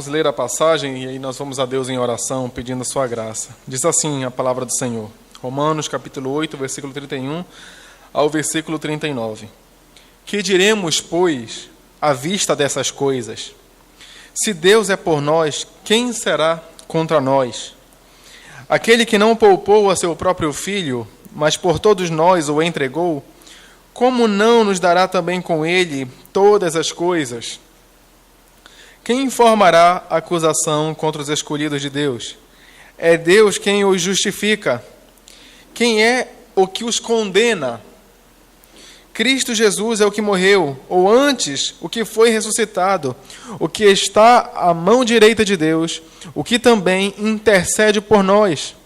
Vamos ler a passagem e aí nós vamos a Deus em oração, pedindo a sua graça. Diz assim a palavra do Senhor. Romanos, capítulo 8, versículo 31 ao versículo 39. Que diremos, pois, à vista dessas coisas? Se Deus é por nós, quem será contra nós? Aquele que não poupou a seu próprio filho, mas por todos nós o entregou, como não nos dará também com ele todas as coisas? Quem informará acusação contra os escolhidos de Deus? É Deus quem os justifica. Quem é o que os condena? Cristo Jesus é o que morreu, ou antes, o que foi ressuscitado, o que está à mão direita de Deus, o que também intercede por nós.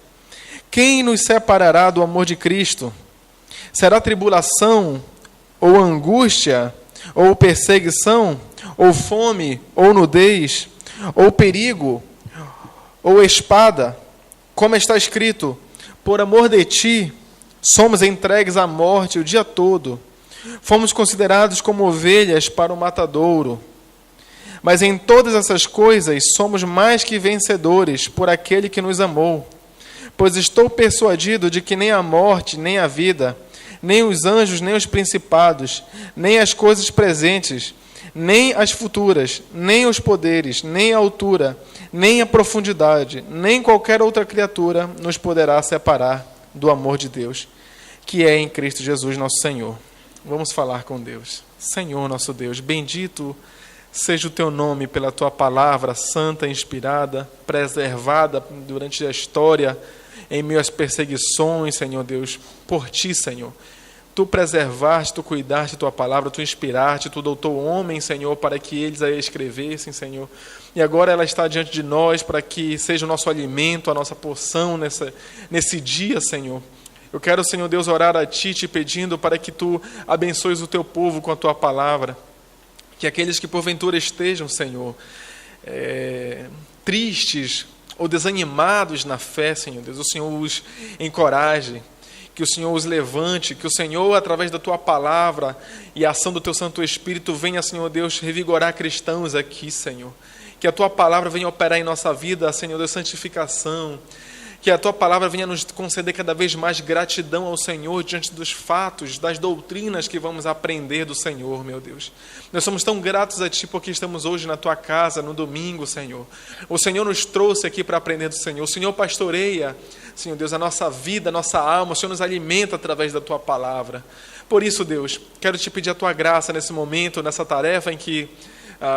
Quem nos separará do amor de Cristo? Será tribulação, ou angústia, ou perseguição, ou fome, ou nudez, ou perigo, ou espada? Como está escrito, por amor de ti, somos entregues à morte o dia todo. Fomos considerados como ovelhas para o matadouro. Mas em todas essas coisas somos mais que vencedores por aquele que nos amou. Pois estou persuadido de que nem a morte, nem a vida, nem os anjos, nem os principados, nem as coisas presentes, nem as futuras, nem os poderes, nem a altura, nem a profundidade, nem qualquer outra criatura nos poderá separar do amor de Deus, que é em Cristo Jesus nosso Senhor. Vamos falar com Deus. Senhor nosso Deus, bendito seja o teu nome pela tua palavra santa, inspirada, preservada durante a história, em meio às perseguições, Senhor Deus, por ti, Senhor. Tu preservaste, tu cuidaste da tua palavra, tu inspiraste, tu doutou homens, Senhor, para que eles a escrevessem, Senhor. E agora ela está diante de nós para que seja o nosso alimento, a nossa porção nesse dia, Senhor. Eu quero, Senhor Deus, orar a Ti, te pedindo para que Tu abençoes o Teu povo com a Tua palavra. Que aqueles que porventura estejam, Senhor, tristes ou desanimados na fé, Senhor Deus, o Senhor os encoraje, que o Senhor os levante, que o Senhor, através da Tua palavra e a ação do Teu Santo Espírito, venha, Senhor Deus, revigorar cristãos aqui, Senhor. Que a Tua palavra venha operar em nossa vida, Senhor Deus, santificação. Que a Tua palavra venha nos conceder cada vez mais gratidão ao Senhor diante dos fatos, das doutrinas que vamos aprender do Senhor, meu Deus. Nós somos tão gratos a Ti porque estamos hoje na Tua casa, no domingo, Senhor. O Senhor nos trouxe aqui para aprender do Senhor. O Senhor pastoreia, Senhor Deus, a nossa vida, a nossa alma. O Senhor nos alimenta através da Tua palavra. Por isso, Deus, quero Te pedir a Tua graça nesse momento, nessa tarefa em que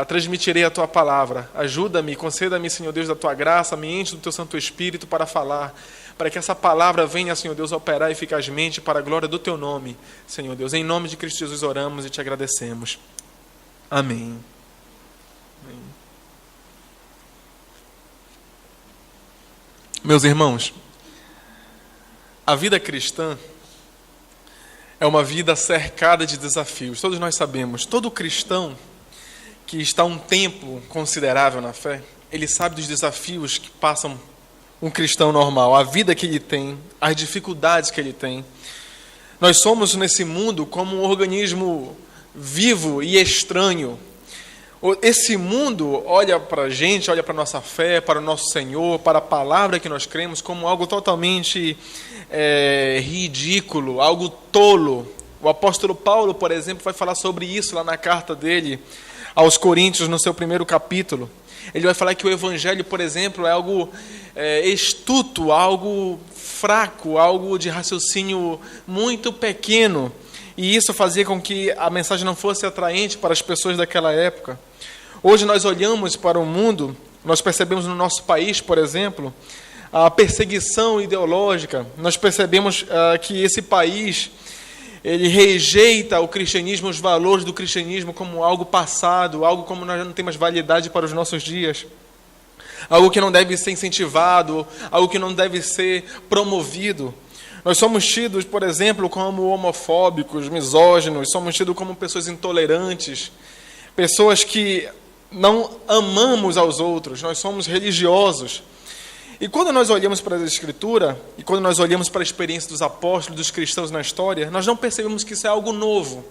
transmitirei a Tua palavra. Ajuda-me, conceda-me, Senhor Deus, da Tua graça, me enche do Teu Santo Espírito para falar, para que essa palavra venha, Senhor Deus, operar eficazmente para a glória do Teu nome, Senhor Deus. Em nome de Cristo Jesus oramos e Te agradecemos. Amém. Amém. Meus irmãos, a vida cristã é uma vida cercada de desafios. Todos nós sabemos, todo cristão que está um tempo considerável na fé, ele sabe dos desafios que passam um cristão normal, a vida que ele tem, as dificuldades que ele tem. Nós somos nesse mundo como um organismo vivo e estranho. Esse mundo olha para a gente, olha para a nossa fé, para o nosso Senhor, para a palavra que nós cremos como algo totalmente ridículo, algo tolo. O apóstolo Paulo, por exemplo, vai falar sobre isso lá na carta dele aos Coríntios, no seu primeiro capítulo. Ele vai falar que o evangelho, por exemplo, é algo estuto, algo fraco, algo de raciocínio muito pequeno. E isso fazia com que a mensagem não fosse atraente para as pessoas daquela época. Hoje nós olhamos para o mundo, nós percebemos no nosso país, por exemplo, a perseguição ideológica. Nós percebemos que esse país ele rejeita o cristianismo, os valores do cristianismo como algo passado, algo como nós não temos validade para os nossos dias, algo que não deve ser incentivado, algo que não deve ser promovido. Nós somos tidos, por exemplo, como homofóbicos, misóginos, somos tidos como pessoas intolerantes, pessoas que não amamos aos outros, nós somos religiosos. E quando nós olhamos para a Escritura, e quando nós olhamos para a experiência dos apóstolos, dos cristãos na história, nós não percebemos que isso é algo novo.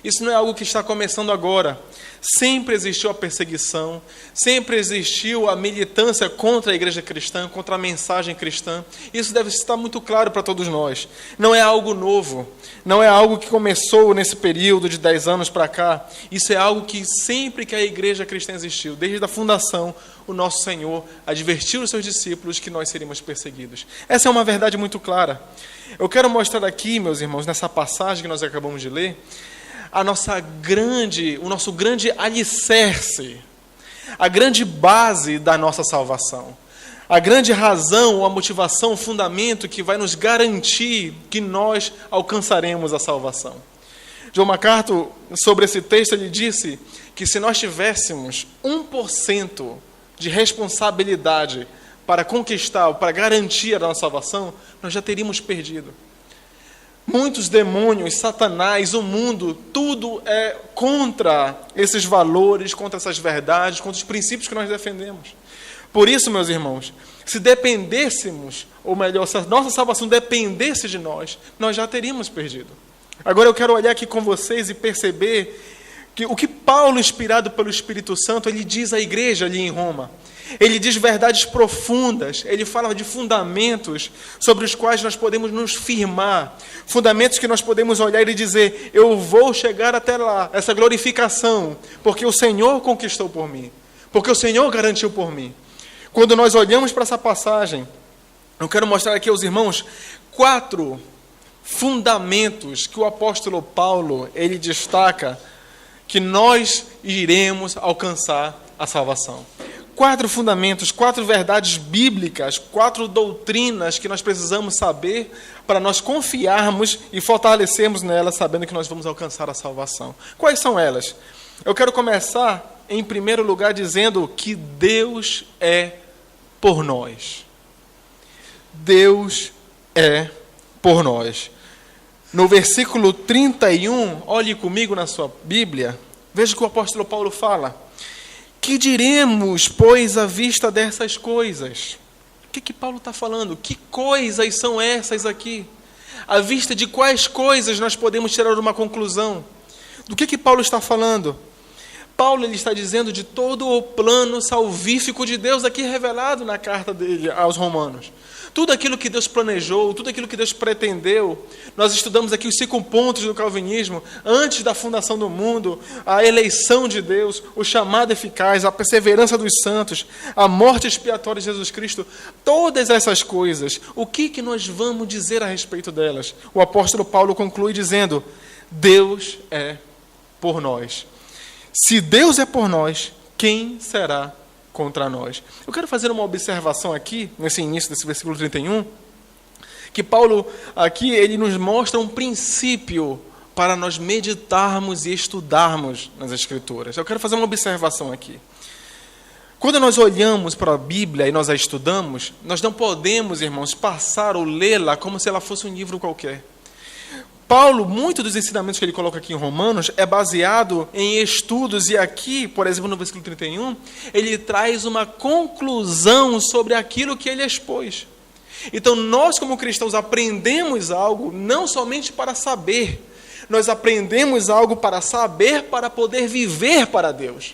Isso não é algo que está começando agora. Sempre existiu a perseguição, sempre existiu a militância contra a igreja cristã, contra a mensagem cristã. Isso deve estar muito claro para todos nós. Não é algo novo, não é algo que começou nesse período de 10 anos para cá. Isso é algo que sempre que a igreja cristã existiu, desde a fundação, o nosso Senhor advertiu os seus discípulos que nós seríamos perseguidos. Essa é uma verdade muito clara. Eu quero mostrar aqui, meus irmãos, nessa passagem que nós acabamos de ler, o nosso grande alicerce, a grande base da nossa salvação, a grande razão, a motivação, o fundamento que vai nos garantir que nós alcançaremos a salvação. John MacArthur, sobre esse texto, ele disse que se nós tivéssemos 1% de responsabilidade para conquistar, para garantir a nossa salvação, nós já teríamos perdido. Muitos demônios, Satanás, o mundo, tudo é contra esses valores, contra essas verdades, contra os princípios que nós defendemos. Por isso, meus irmãos, se dependêssemos, ou melhor, se a nossa salvação dependesse de nós, nós já teríamos perdido. Agora eu quero olhar aqui com vocês e perceber que o que Paulo, inspirado pelo Espírito Santo, ele diz à igreja ali em Roma. Ele diz verdades profundas, ele fala de fundamentos sobre os quais nós podemos nos firmar, fundamentos que nós podemos olhar e dizer, eu vou chegar até lá, essa glorificação, porque o Senhor conquistou por mim, porque o Senhor garantiu por mim. Quando nós olhamos para essa passagem, eu quero mostrar aqui aos irmãos 4 fundamentos que o apóstolo Paulo, ele destaca, que nós iremos alcançar a salvação. 4 fundamentos, 4 verdades bíblicas, 4 doutrinas que nós precisamos saber para nós confiarmos e fortalecermos nelas, sabendo que nós vamos alcançar a salvação. Quais são elas? Eu quero começar, em primeiro lugar, dizendo que Deus é por nós. Deus é por nós. No versículo 31, olhe comigo na sua Bíblia, veja o que o apóstolo Paulo fala. Que diremos, pois, à vista dessas coisas? O que Paulo está falando? Que coisas são essas aqui? À vista de quais coisas nós podemos tirar uma conclusão? Do que Paulo está falando? Paulo ele está dizendo de todo o plano salvífico de Deus aqui revelado na carta dele aos Romanos. Tudo aquilo que Deus planejou, tudo aquilo que Deus pretendeu. Nós estudamos aqui os 5 pontos do calvinismo, antes da fundação do mundo, a eleição de Deus, o chamado eficaz, a perseverança dos santos, a morte expiatória de Jesus Cristo. Todas essas coisas, o que nós vamos dizer a respeito delas? O apóstolo Paulo conclui dizendo, Deus é por nós. Se Deus é por nós, quem será contra nós? Eu quero fazer uma observação aqui, nesse início desse versículo 31, que Paulo aqui ele nos mostra um princípio para nós meditarmos e estudarmos nas Escrituras. Eu quero fazer uma observação aqui. Quando nós olhamos para a Bíblia e nós a estudamos, nós não podemos, irmãos, passar ou lê-la como se ela fosse um livro qualquer. Paulo, muito dos ensinamentos que ele coloca aqui em Romanos é baseado em estudos, e aqui, por exemplo, no versículo 31, ele traz uma conclusão sobre aquilo que ele expôs. Então, nós como cristãos aprendemos algo não somente para saber, nós aprendemos algo para saber, para poder viver para Deus.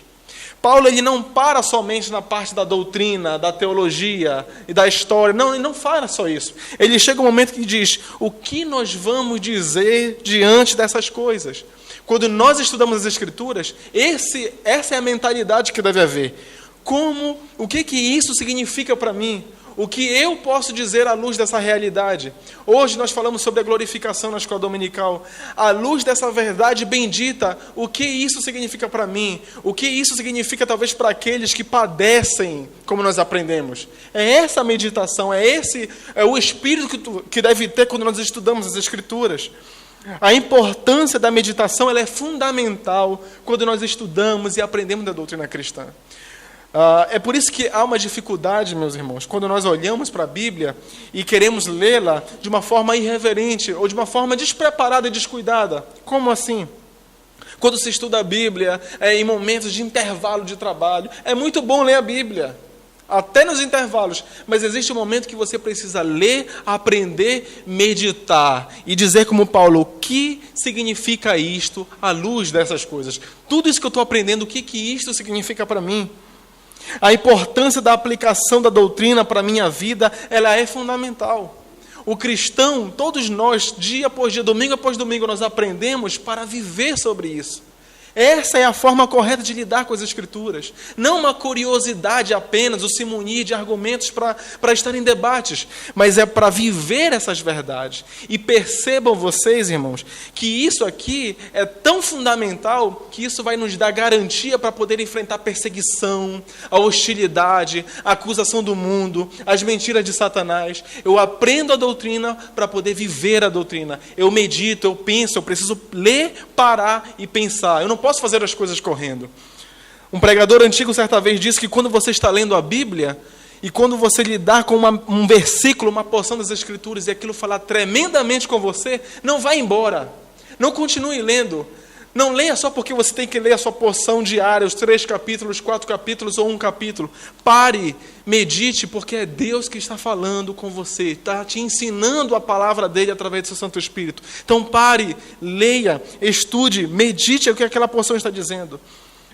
Paulo ele não para somente na parte da doutrina, da teologia e da história. Não, ele não fala só isso. Ele chega um momento que diz, o que nós vamos dizer diante dessas coisas? Quando nós estudamos as Escrituras, essa é a mentalidade que deve haver. O que isso significa para mim? O que eu posso dizer à luz dessa realidade? Hoje nós falamos sobre a glorificação na escola dominical. À luz dessa verdade bendita, o que isso significa para mim? O que isso significa talvez para aqueles que padecem, como nós aprendemos? É essa meditação, é o espírito que deve ter quando nós estudamos as Escrituras. A importância da meditação ela é fundamental quando nós estudamos e aprendemos da doutrina cristã. É por isso que há uma dificuldade, meus irmãos, quando nós olhamos para a Bíblia e queremos lê-la de uma forma irreverente ou de uma forma despreparada e descuidada. Como assim? Quando se estuda a Bíblia em momentos de intervalo de trabalho, é muito bom ler a Bíblia. até nos intervalos, mas existe um momento que você precisa ler, aprender, meditar e dizer como Paulo, o que significa isto à luz dessas coisas? Tudo isso que eu estou aprendendo, o que isto significa para mim? A importância da aplicação da doutrina para a minha vida, ela é fundamental. O cristão, todos nós, dia após dia, domingo após domingo, nós aprendemos para viver sobre isso. Essa é a forma correta de lidar com as Escrituras. Não uma curiosidade apenas, o se munir de argumentos para estar em debates, mas é para viver essas verdades. E percebam vocês, irmãos, que isso aqui é tão fundamental que isso vai nos dar garantia para poder enfrentar a perseguição, a hostilidade, a acusação do mundo, as mentiras de Satanás. Eu aprendo a doutrina para poder viver a doutrina. Eu medito, eu penso, eu preciso ler, parar e pensar. Eu não posso fazer as coisas correndo. Um pregador antigo certa vez disse que quando você está lendo a Bíblia e quando você lidar com um versículo, uma porção das Escrituras e aquilo falar tremendamente com você, não vá embora. Não continue lendo. Não leia só porque você tem que ler a sua porção diária, os 3 capítulos, 4 capítulos ou 1 capítulo. Pare, medite, porque é Deus que está falando com você, está te ensinando a palavra dele através do seu Santo Espírito. Então pare, leia, estude, medite o que aquela porção está dizendo.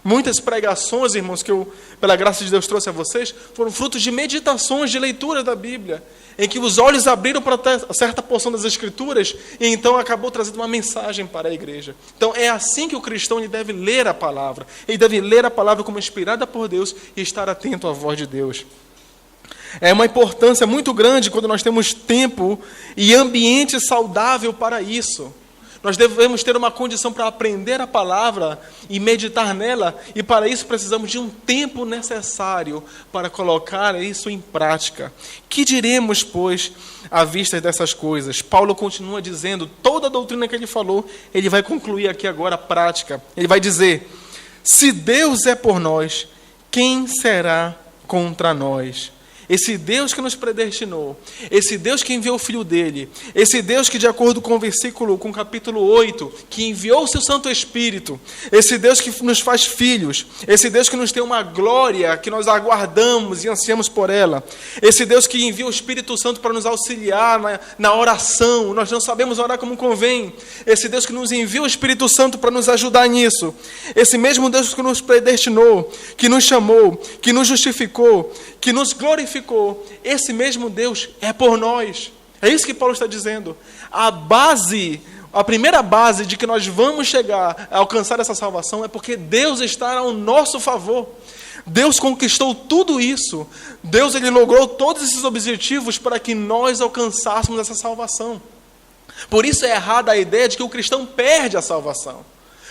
Muitas pregações, irmãos, que eu, pela graça de Deus, trouxe a vocês, foram frutos de meditações, de leitura da Bíblia, em que os olhos abriram para certa porção das Escrituras e então acabou trazendo uma mensagem para a igreja. Então é assim que o cristão ele deve ler a palavra. Ele deve ler a palavra como inspirada por Deus e estar atento à voz de Deus. É uma importância muito grande quando nós temos tempo e ambiente saudável para isso. Nós devemos ter uma condição para aprender a palavra e meditar nela, e para isso precisamos de um tempo necessário para colocar isso em prática. Que diremos, pois, à vista dessas coisas? Paulo continua dizendo, toda a doutrina que ele falou, ele vai concluir aqui agora a prática. Ele vai dizer, se Deus é por nós, quem será contra nós? Esse Deus que nos predestinou, esse Deus que enviou o Filho dele, esse Deus que, de acordo com o capítulo 8, que enviou o seu Santo Espírito, esse Deus que nos faz filhos, esse Deus que nos tem uma glória, que nós aguardamos e ansiamos por ela, esse Deus que envia o Espírito Santo para nos auxiliar na oração, nós não sabemos orar como convém, esse Deus que nos envia o Espírito Santo para nos ajudar nisso, esse mesmo Deus que nos predestinou, que nos chamou, que nos justificou, que nos glorificou, esse mesmo Deus é por nós. É isso que Paulo está dizendo. A primeira base de que nós vamos chegar a alcançar essa salvação é porque Deus está ao nosso favor. Deus conquistou tudo isso. Deus ele logrou todos esses objetivos para que nós alcançássemos essa salvação. Por isso é errada a ideia de que o cristão perde a salvação.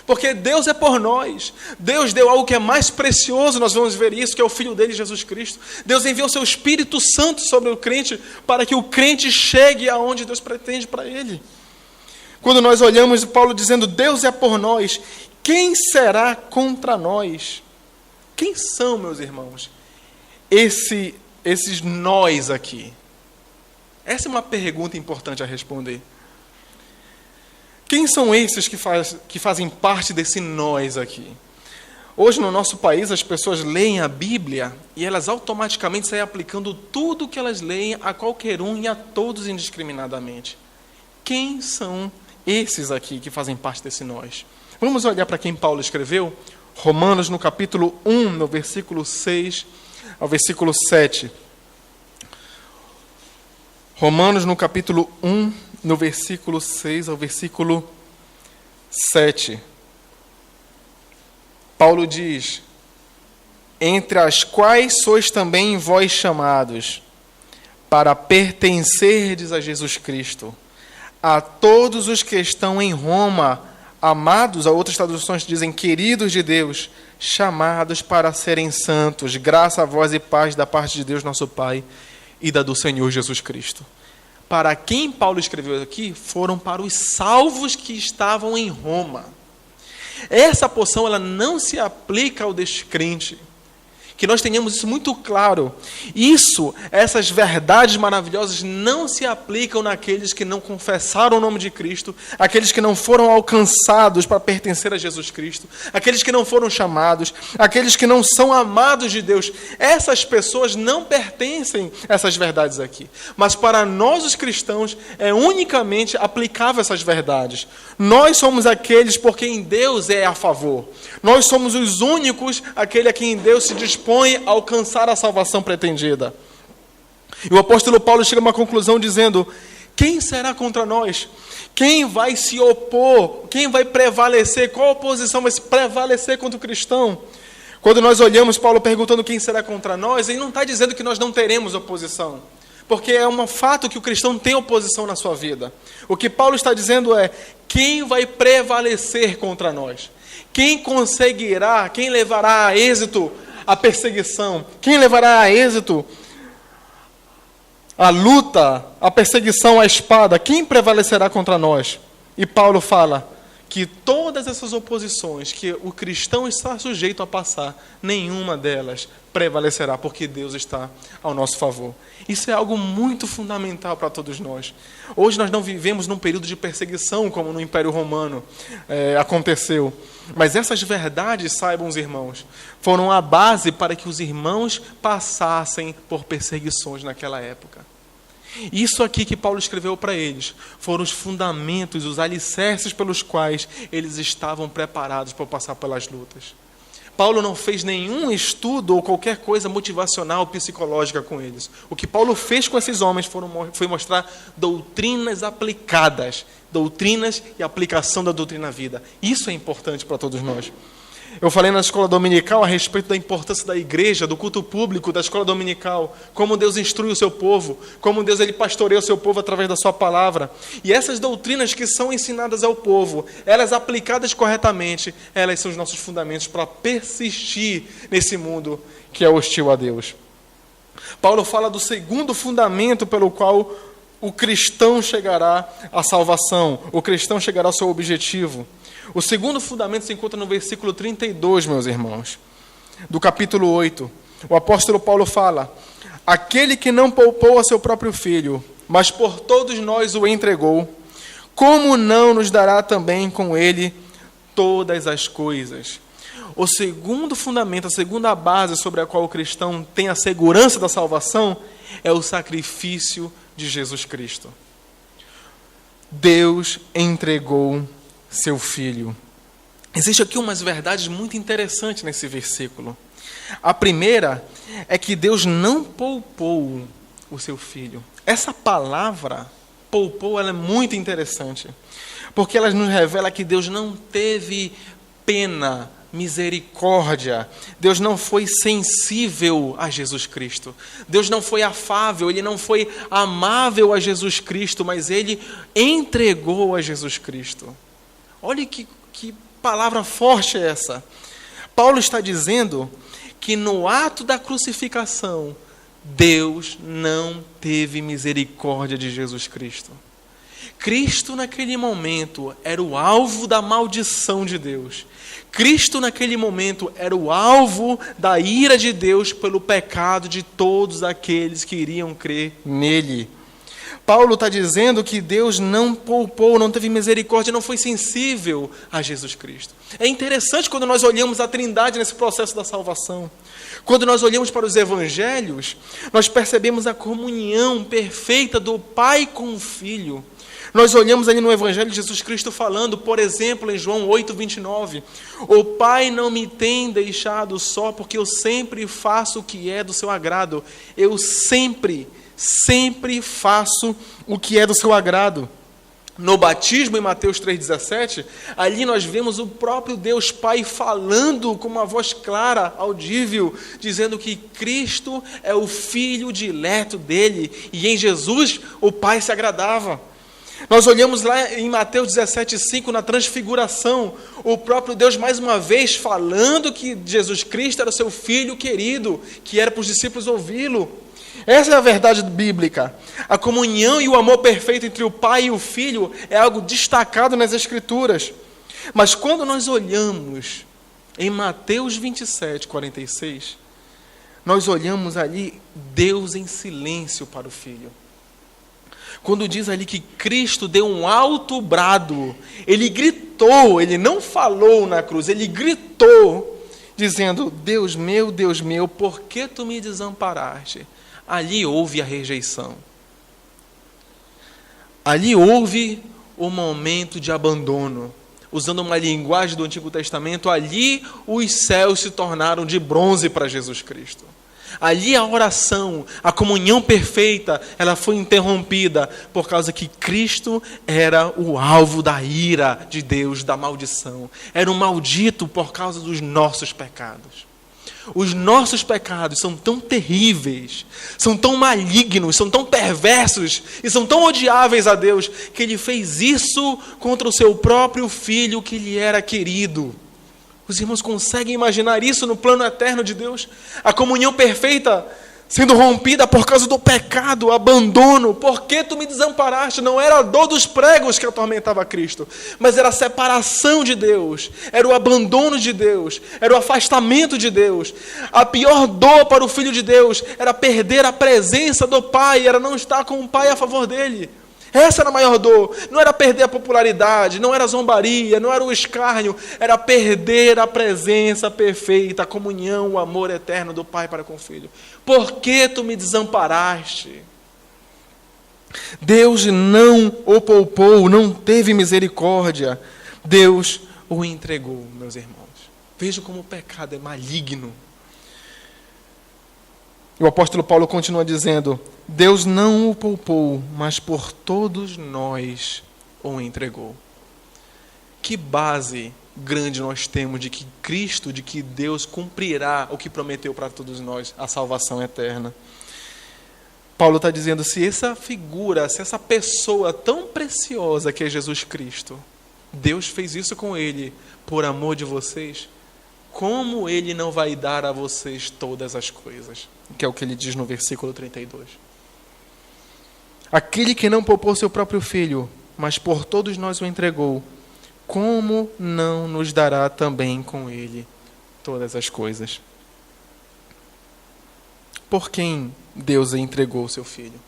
Porque Deus é por nós. Deus deu algo que é mais precioso, nós vamos ver isso, que é o Filho dele, Jesus Cristo. Deus enviou o seu Espírito Santo sobre o crente, para que o crente chegue aonde Deus pretende para ele. Quando nós olhamos Paulo dizendo, Deus é por nós, quem será contra nós? Quem são, meus irmãos, esses nós aqui? Essa é uma pergunta importante a responder. Quem são esses que fazem parte desse nós aqui? Hoje, no nosso país, as pessoas leem a Bíblia e elas automaticamente saem aplicando tudo o que elas leem a qualquer um e a todos indiscriminadamente. Quem são esses aqui que fazem parte desse nós? Vamos olhar para quem Paulo escreveu? Romanos, no capítulo 1, no versículo 6 ao versículo 7. Romanos, no capítulo 1, no versículo 6 ao versículo 7. Paulo diz, entre as quais sois também vós chamados, para pertencerdes a Jesus Cristo, a todos os que estão em Roma, amados, a outras traduções dizem queridos de Deus, chamados para serem santos, graça a vós e paz da parte de Deus nosso Pai e da do Senhor Jesus Cristo. Para quem Paulo escreveu aqui, foram para os salvos que estavam em Roma. Essa porção ela não se aplica ao descrente, Que nós tenhamos isso muito claro. Essas verdades maravilhosas não se aplicam naqueles que não confessaram o nome de Cristo, aqueles que não foram alcançados para pertencer a Jesus Cristo, aqueles que não foram chamados, aqueles que não são amados de Deus. Essas pessoas não pertencem a essas verdades aqui. Mas para nós, os cristãos, é unicamente aplicável essas verdades. Nós somos aqueles por quem Deus é a favor. Nós somos os únicos, aquele a quem Deus se dispõe a alcançar a salvação pretendida. E o apóstolo Paulo chega a uma conclusão dizendo: quem será contra nós? Quem vai se opor? Quem vai prevalecer? Qual oposição vai prevalecer contra o cristão? Quando nós olhamos Paulo perguntando quem será contra nós, ele não está dizendo que nós não teremos oposição, porque é um fato que o cristão tem oposição na sua vida. O que Paulo está dizendo é: quem vai prevalecer contra nós? Quem conseguirá, quem levará a êxito a perseguição? Quem levará a êxito a luta, a perseguição, a espada? Quem prevalecerá contra nós? E Paulo fala que todas essas oposições que o cristão está sujeito a passar, nenhuma delas prevalecerá, porque Deus está ao nosso favor. Isso é algo muito fundamental para todos nós. Hoje nós não vivemos num período de perseguição, como no Império Romano aconteceu. Mas essas verdades, saibam os irmãos, foram a base para que os irmãos passassem por perseguições naquela época. Isso aqui que Paulo escreveu para eles foram os fundamentos, os alicerces pelos quais eles estavam preparados para passar pelas lutas. Paulo não fez nenhum estudo ou qualquer coisa motivacional, psicológica com eles. O que Paulo fez com esses homens foi mostrar doutrinas aplicadas, doutrinas e aplicação da doutrina à vida. Isso é importante para todos nós. Eu falei na escola dominical a respeito da importância da igreja, do culto público, da escola dominical, como Deus instrui o seu povo, como Deus ele pastoreia o seu povo através da sua palavra. E essas doutrinas que são ensinadas ao povo, elas aplicadas corretamente, elas são os nossos fundamentos para persistir nesse mundo que é hostil a Deus. Paulo fala do segundo fundamento pelo qual o cristão chegará à salvação, o cristão chegará ao seu objetivo. O segundo fundamento se encontra no versículo 32, meus irmãos, do capítulo 8. O apóstolo Paulo fala: aquele que não poupou a seu próprio filho, mas por todos nós o entregou, como não nos dará também com ele todas as coisas? O segundo fundamento, a segunda base sobre a qual o cristão tem a segurança da salvação é o sacrifício de Jesus Cristo. Deus entregou seu filho. Existe aqui umas verdades muito interessantes nesse versículo. A primeira é que Deus não poupou o seu filho. Essa palavra, poupou, ela é muito interessante, porque ela nos revela que Deus não teve pena, misericórdia. Deus não foi sensível a Jesus Cristo. Deus não foi afável, Ele não foi amável a Jesus Cristo, mas Ele entregou a Jesus Cristo. Olha que palavra forte é essa. Paulo está dizendo que no ato da crucificação, Deus não teve misericórdia de Jesus Cristo. Cristo naquele momento era o alvo da maldição de Deus. Cristo naquele momento era o alvo da ira de Deus pelo pecado de todos aqueles que iriam crer nele. Paulo está dizendo que Deus não poupou, não teve misericórdia, não foi sensível a Jesus Cristo. É interessante quando nós olhamos a Trindade nesse processo da salvação. Quando nós olhamos para os evangelhos, nós percebemos a comunhão perfeita do Pai com o Filho. Nós olhamos ali no Evangelho de Jesus Cristo falando, por exemplo, em João 8:29, o Pai não me tem deixado só, porque eu sempre faço o que é do seu agrado. Eu sempre faço o que é do seu agrado. No batismo, em Mateus 3,17, ali nós vemos o próprio Deus Pai falando com uma voz clara, audível, dizendo que Cristo é o Filho dileto dele, e em Jesus o Pai se agradava. Nós olhamos lá em Mateus 17,5, na transfiguração, o próprio Deus mais uma vez falando que Jesus Cristo era o seu Filho querido, que era para os discípulos ouvi-lo. Essa é a verdade bíblica. A comunhão e o amor perfeito entre o Pai e o Filho é algo destacado nas Escrituras. Mas quando nós olhamos em Mateus 27:46, nós olhamos ali Deus em silêncio para o Filho. Quando diz ali que Cristo deu um alto brado, ele gritou, ele não falou na cruz, ele gritou, dizendo: Deus meu, por que tu me desamparaste? Ali houve a rejeição. Ali houve o momento de abandono. Usando uma linguagem do Antigo Testamento, ali os céus se tornaram de bronze para Jesus Cristo. Ali a oração, a comunhão perfeita, ela foi interrompida por causa que Cristo era o alvo da ira de Deus, da maldição. Era um maldito por causa dos nossos pecados. Os nossos pecados são tão terríveis, são tão malignos, são tão perversos e são tão odiáveis a Deus, que Ele fez isso contra o seu próprio Filho que lhe era querido. Os irmãos conseguem imaginar isso no plano eterno de Deus? A comunhão perfeita sendo rompida por causa do pecado, o abandono. Por que tu me desamparaste? Não era a dor dos pregos que atormentava Cristo, mas era a separação de Deus, era o abandono de Deus, era o afastamento de Deus. A pior dor para o Filho de Deus era perder a presença do Pai, era não estar com o Pai a favor dele. Essa era a maior dor. Não era perder a popularidade, não era a zombaria, não era o escárnio, era perder a presença perfeita, a comunhão, o amor eterno do Pai para com o Filho. Por que tu me desamparaste? Deus não o poupou, não teve misericórdia. Deus o entregou, meus irmãos. Vejam como o pecado é maligno. E o apóstolo Paulo continua dizendo: Deus não o poupou, mas por todos nós o entregou. Que base grande nós temos de que Cristo, de que Deus cumprirá o que prometeu para todos nós, a salvação eterna. Paulo está dizendo, se essa figura, se essa pessoa tão preciosa que é Jesus Cristo, Deus fez isso com ele por amor de vocês, como ele não vai dar a vocês todas as coisas? Que é o que ele diz no versículo 32. Aquele que não poupou seu próprio filho, mas por todos nós o entregou, como não nos dará também com ele todas as coisas? Por quem Deus entregou o seu filho?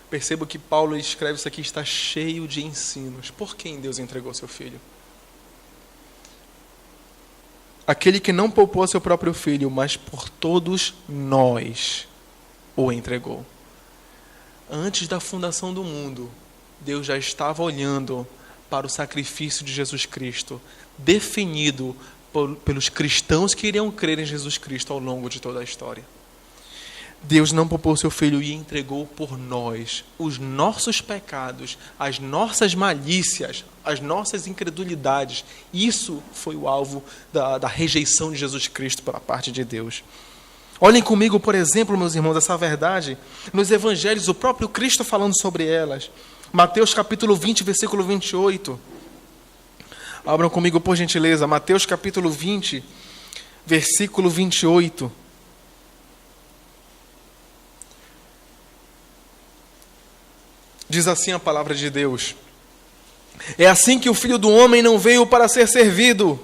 Percebo que Paulo escreve isso aqui, está cheio de ensinos. Por quem Deus entregou o seu filho? Aquele que não poupou seu próprio filho, mas por todos nós o entregou. Antes da fundação do mundo, Deus já estava olhando para o sacrifício de Jesus Cristo, definido pelos cristãos que iriam crer em Jesus Cristo ao longo de toda a história. Deus não poupou seu filho e entregou por nós os nossos pecados, as nossas malícias, as nossas incredulidades. Isso foi o alvo da rejeição de Jesus Cristo pela parte de Deus. Olhem comigo, por exemplo, meus irmãos, essa verdade nos evangelhos, o próprio Cristo falando sobre elas. Mateus capítulo 20, versículo 28. Abram comigo, por gentileza, Mateus capítulo 20, versículo 28. Diz assim a palavra de Deus: é assim que o Filho do Homem não veio para ser servido,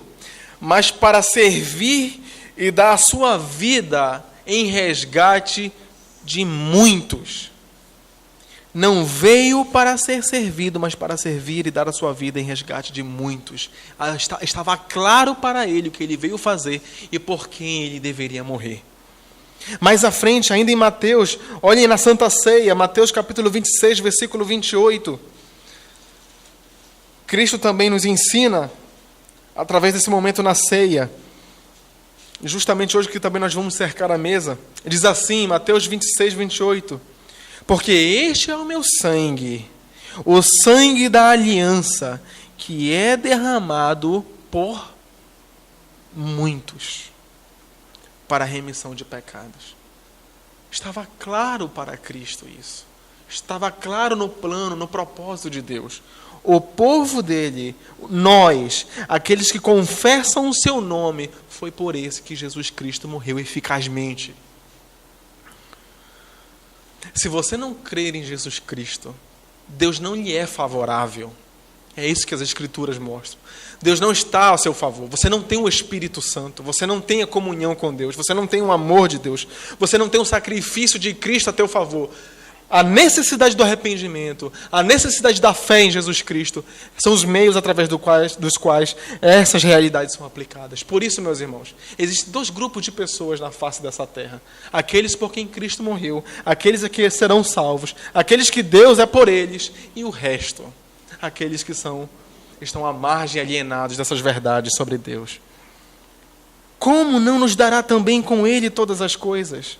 mas para servir e dar a sua vida em resgate de muitos. Não veio para ser servido, mas para servir e dar a sua vida em resgate de muitos. Estava claro para ele o que ele veio fazer e por quem ele deveria morrer. Mais à frente, ainda em Mateus, olhem na Santa Ceia, Mateus capítulo 26, versículo 28. Cristo também nos ensina, através desse momento na ceia, justamente hoje que também nós vamos cercar a mesa, diz assim, Mateus 26, 28, porque este é o meu sangue, o sangue da aliança, que é derramado por muitos, para a remissão de pecados. Estava claro para Cristo isso. Estava claro no plano, no propósito de Deus. O povo dele, nós, aqueles que confessam o seu nome, foi por esse que Jesus Cristo morreu eficazmente. Se você não crer em Jesus Cristo, Deus não lhe é favorável. É isso que as Escrituras mostram. Deus não está ao seu favor. Você não tem o Espírito Santo. Você não tem a comunhão com Deus. Você não tem o amor de Deus. Você não tem o sacrifício de Cristo a teu favor. A necessidade do arrependimento, a necessidade da fé em Jesus Cristo, são os meios através dos quais essas realidades são aplicadas. Por isso, meus irmãos, existem 2 grupos de pessoas na face dessa terra. Aqueles por quem Cristo morreu, aqueles que serão salvos, aqueles que Deus é por eles, e o resto, aqueles que estão à margem, alienados dessas verdades sobre Deus. Como não nos dará também com Ele todas as coisas?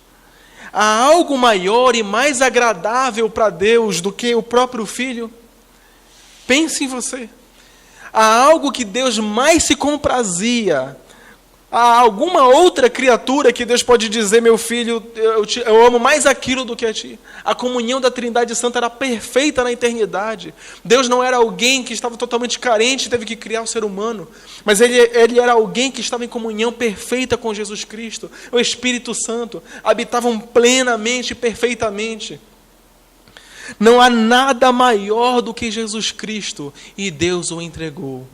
Há algo maior e mais agradável para Deus do que o próprio Filho? Pense em você. Há algo que Deus mais se comprazia? Há alguma outra criatura que Deus pode dizer, meu filho, eu amo mais aquilo do que a ti? A comunhão da Trindade Santa era perfeita na eternidade. Deus não era alguém que estava totalmente carente e teve que criar o ser humano, mas ele era alguém que estava em comunhão perfeita com Jesus Cristo. O Espírito Santo habitavam plenamente e perfeitamente. Não há nada maior do que Jesus Cristo, e Deus o entregou.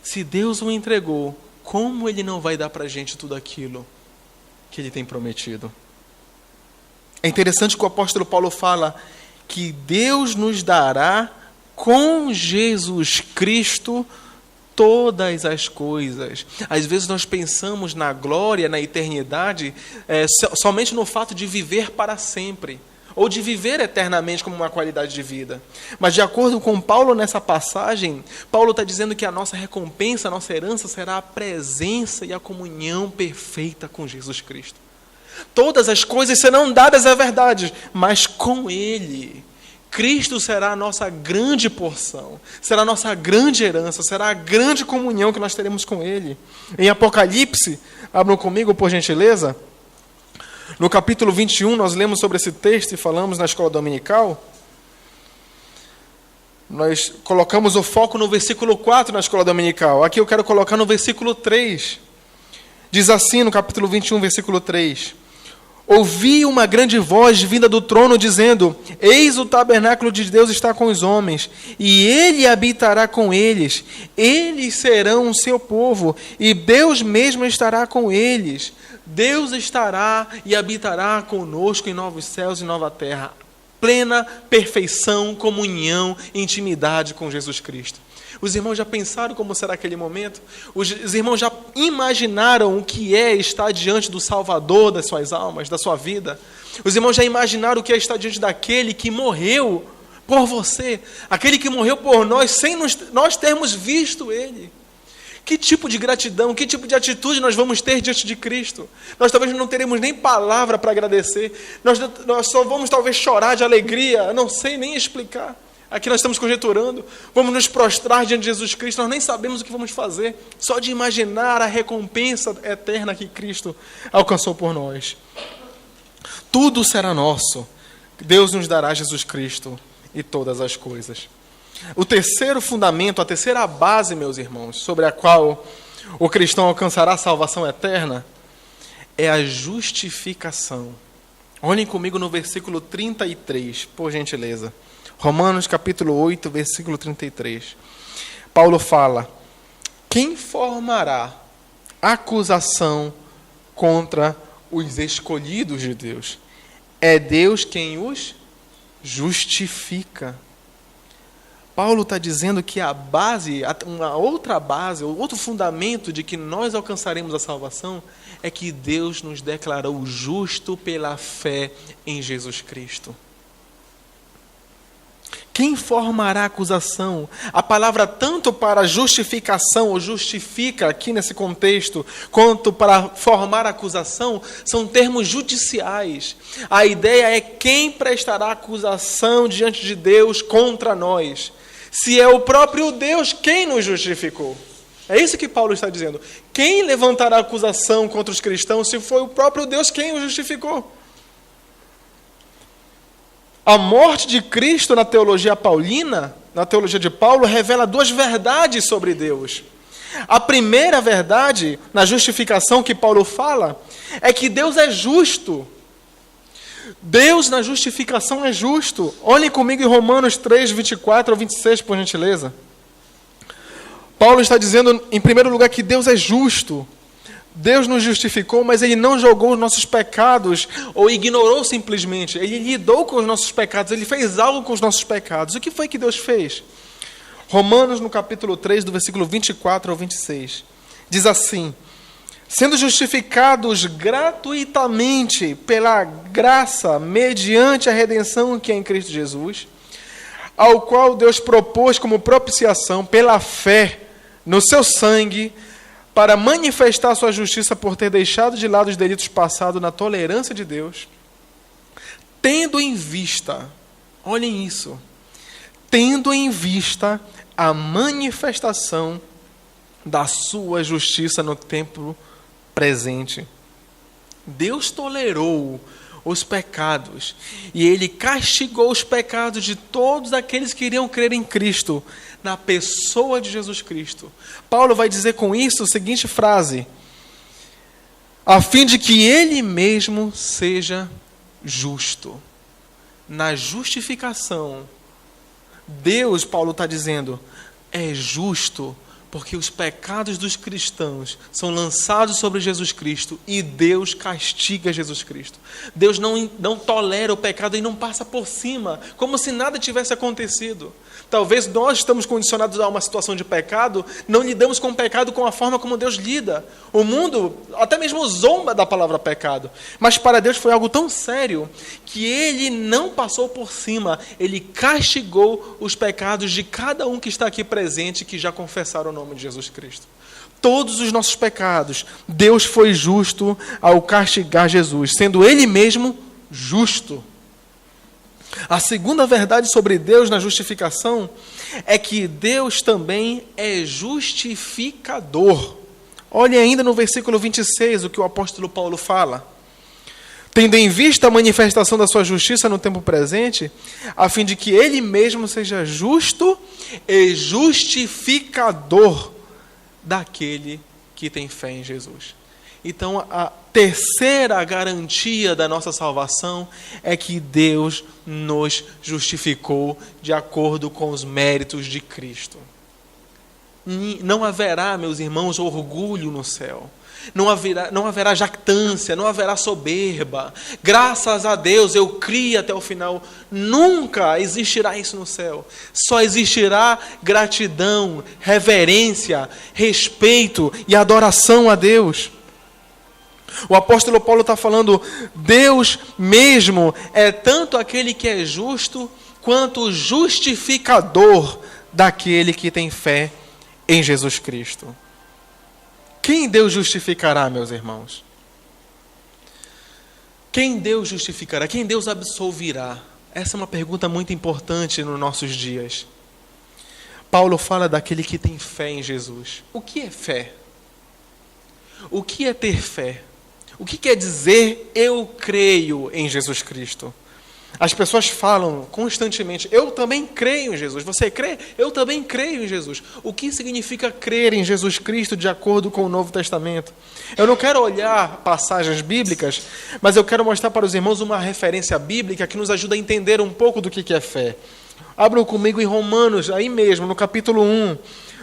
Se Deus o entregou, como Ele não vai dar para a gente tudo aquilo que Ele tem prometido? É interessante que o apóstolo Paulo fala que Deus nos dará com Jesus Cristo todas as coisas. Às vezes nós pensamos na glória, na eternidade, somente no fato de viver para sempre, ou de viver eternamente como uma qualidade de vida. Mas de acordo com Paulo nessa passagem, Paulo está dizendo que a nossa recompensa, a nossa herança será a presença e a comunhão perfeita com Jesus Cristo. Todas as coisas serão dadas, é verdade, mas com Ele. Cristo será a nossa grande porção, será a nossa grande herança, será a grande comunhão que nós teremos com Ele. Em Apocalipse, abram comigo por gentileza, no capítulo 21, nós lemos sobre esse texto e falamos na escola dominical. Nós colocamos o foco no versículo 4 na escola dominical. Aqui eu quero colocar no versículo 3. Diz assim no capítulo 21, versículo 3. Ouvi uma grande voz vinda do trono dizendo: Eis o tabernáculo de Deus está com os homens, e Ele habitará com eles. Eles serão o seu povo, e Deus mesmo estará com eles. Deus estará e habitará conosco em novos céus e nova terra. Plena perfeição, comunhão, intimidade com Jesus Cristo. Os irmãos já pensaram como será aquele momento? Os irmãos já imaginaram o que é estar diante do Salvador das suas almas, da sua vida? Os irmãos já imaginaram o que é estar diante daquele que morreu por você, aquele que morreu por nós sem nós termos visto Ele? Que tipo de gratidão, que tipo de atitude nós vamos ter diante de Cristo? Nós talvez não teremos nem palavra para agradecer. Nós só vamos talvez chorar de alegria, não sei nem explicar. Aqui nós estamos conjecturando. Vamos nos prostrar diante de Jesus Cristo, nós nem sabemos o que vamos fazer. Só de imaginar a recompensa eterna que Cristo alcançou por nós. Tudo será nosso. Deus nos dará Jesus Cristo e todas as coisas. O terceiro fundamento, a terceira base, meus irmãos, sobre a qual o cristão alcançará a salvação eterna, é a justificação. Olhem comigo no versículo 33, por gentileza. Romanos capítulo 8, versículo 33. Paulo fala: quem formará acusação contra os escolhidos de Deus? É Deus quem os justifica. Paulo está dizendo que a base, uma outra base, outro fundamento de que nós alcançaremos a salvação é que Deus nos declarou justo pela fé em Jesus Cristo. Quem formará acusação? A palavra tanto para justificação, ou justifica aqui nesse contexto, quanto para formar acusação, são termos judiciais. A ideia é quem prestará acusação diante de Deus contra nós. Se é o próprio Deus quem nos justificou. É isso que Paulo está dizendo. Quem levantará acusação contra os cristãos se foi o próprio Deus quem os justificou? A morte de Cristo na teologia paulina, na teologia de Paulo, revela duas verdades sobre Deus. A primeira verdade, na justificação que Paulo fala, é que Deus é justo. Deus na justificação é justo. Olhem comigo em Romanos 3, 24 ao 26, por gentileza. Paulo está dizendo, em primeiro lugar, que Deus é justo. Deus nos justificou, mas Ele não jogou os nossos pecados ou ignorou simplesmente. Ele lidou com os nossos pecados, Ele fez algo com os nossos pecados. O que foi que Deus fez? Romanos, no capítulo 3, do versículo 24 ao 26, diz assim: sendo justificados gratuitamente pela graça, mediante a redenção que é em Cristo Jesus, ao qual Deus propôs como propiciação pela fé no seu sangue, para manifestar sua justiça por ter deixado de lado os delitos passados na tolerância de Deus, tendo em vista, olhem isso, tendo em vista a manifestação da sua justiça no tempo presente. Deus tolerou os pecados e Ele castigou os pecados de todos aqueles que iriam crer em Cristo, na pessoa de Jesus Cristo. Paulo vai dizer com isso a seguinte frase: a fim de que Ele mesmo seja justo. Na justificação, Deus, Paulo está dizendo, é justo, porque os pecados dos cristãos são lançados sobre Jesus Cristo e Deus castiga Jesus Cristo. Deus não tolera o pecado e não passa por cima, como se nada tivesse acontecido. Talvez nós estamos condicionados a uma situação de pecado, não lidamos com o pecado com a forma como Deus lida. O mundo até mesmo zomba da palavra pecado. Mas para Deus foi algo tão sério que Ele não passou por cima. Ele castigou os pecados de cada um que está aqui presente, que já confessaram o nome de Jesus Cristo. Todos os nossos pecados, Deus foi justo ao castigar Jesus, sendo Ele mesmo justo. A segunda verdade sobre Deus na justificação é que Deus também é justificador. Olhe ainda no versículo 26 o que o apóstolo Paulo fala. Tendo em vista a manifestação da sua justiça no tempo presente, a fim de que Ele mesmo seja justo e justificador daquele que tem fé em Jesus. Então, a terceira garantia da nossa salvação é que Deus nos justificou de acordo com os méritos de Cristo. Não haverá, meus irmãos, orgulho no céu. Não haverá jactância, não haverá soberba. Graças a Deus eu criei até o final. Nunca existirá isso no céu. Só existirá gratidão, reverência, respeito e adoração a Deus. O apóstolo Paulo está falando, Deus mesmo é tanto aquele que é justo, quanto justificador daquele que tem fé em Jesus Cristo. Quem Deus justificará, meus irmãos? Quem Deus justificará? Quem Deus absolverá? Essa é uma pergunta muito importante nos nossos dias. Paulo fala daquele que tem fé em Jesus. O que é fé? O que é ter fé? O que quer dizer eu creio em Jesus Cristo? As pessoas falam constantemente, eu também creio em Jesus. Você crê? Eu também creio em Jesus. O que significa crer em Jesus Cristo de acordo com o Novo Testamento? Eu não quero olhar passagens bíblicas, mas eu quero mostrar para os irmãos uma referência bíblica que nos ajuda a entender um pouco do que é fé. Abram comigo em Romanos, aí mesmo, no capítulo 1,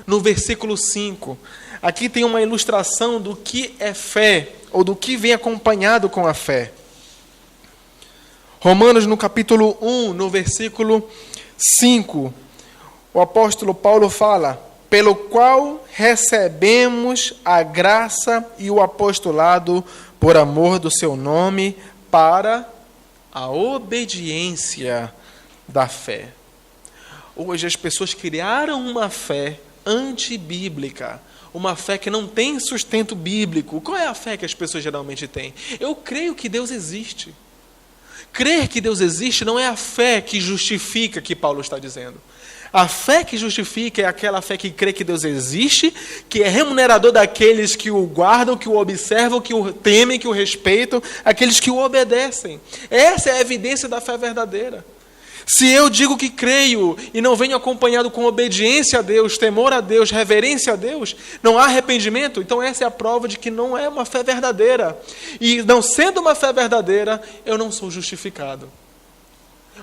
no versículo 5. Aqui tem uma ilustração do que é fé, ou do que vem acompanhado com a fé. Romanos, no capítulo 1, no versículo 5, o apóstolo Paulo fala, pelo qual recebemos a graça e o apostolado por amor do seu nome, para a obediência da fé. Hoje as pessoas criaram uma fé antibíblica, uma fé que não tem sustento bíblico. Qual é a fé que as pessoas geralmente têm? Eu creio que Deus existe. Crer que Deus existe não é a fé que justifica, que Paulo está dizendo. A fé que justifica é aquela fé que crê que Deus existe, que é remunerador daqueles que o guardam, que o observam, que o temem, que o respeitam, aqueles que o obedecem. Essa é a evidência da fé verdadeira. Se eu digo que creio e não venho acompanhado com obediência a Deus, temor a Deus, reverência a Deus, não há arrependimento, então essa é a prova de que não é uma fé verdadeira. E não sendo uma fé verdadeira, eu não sou justificado.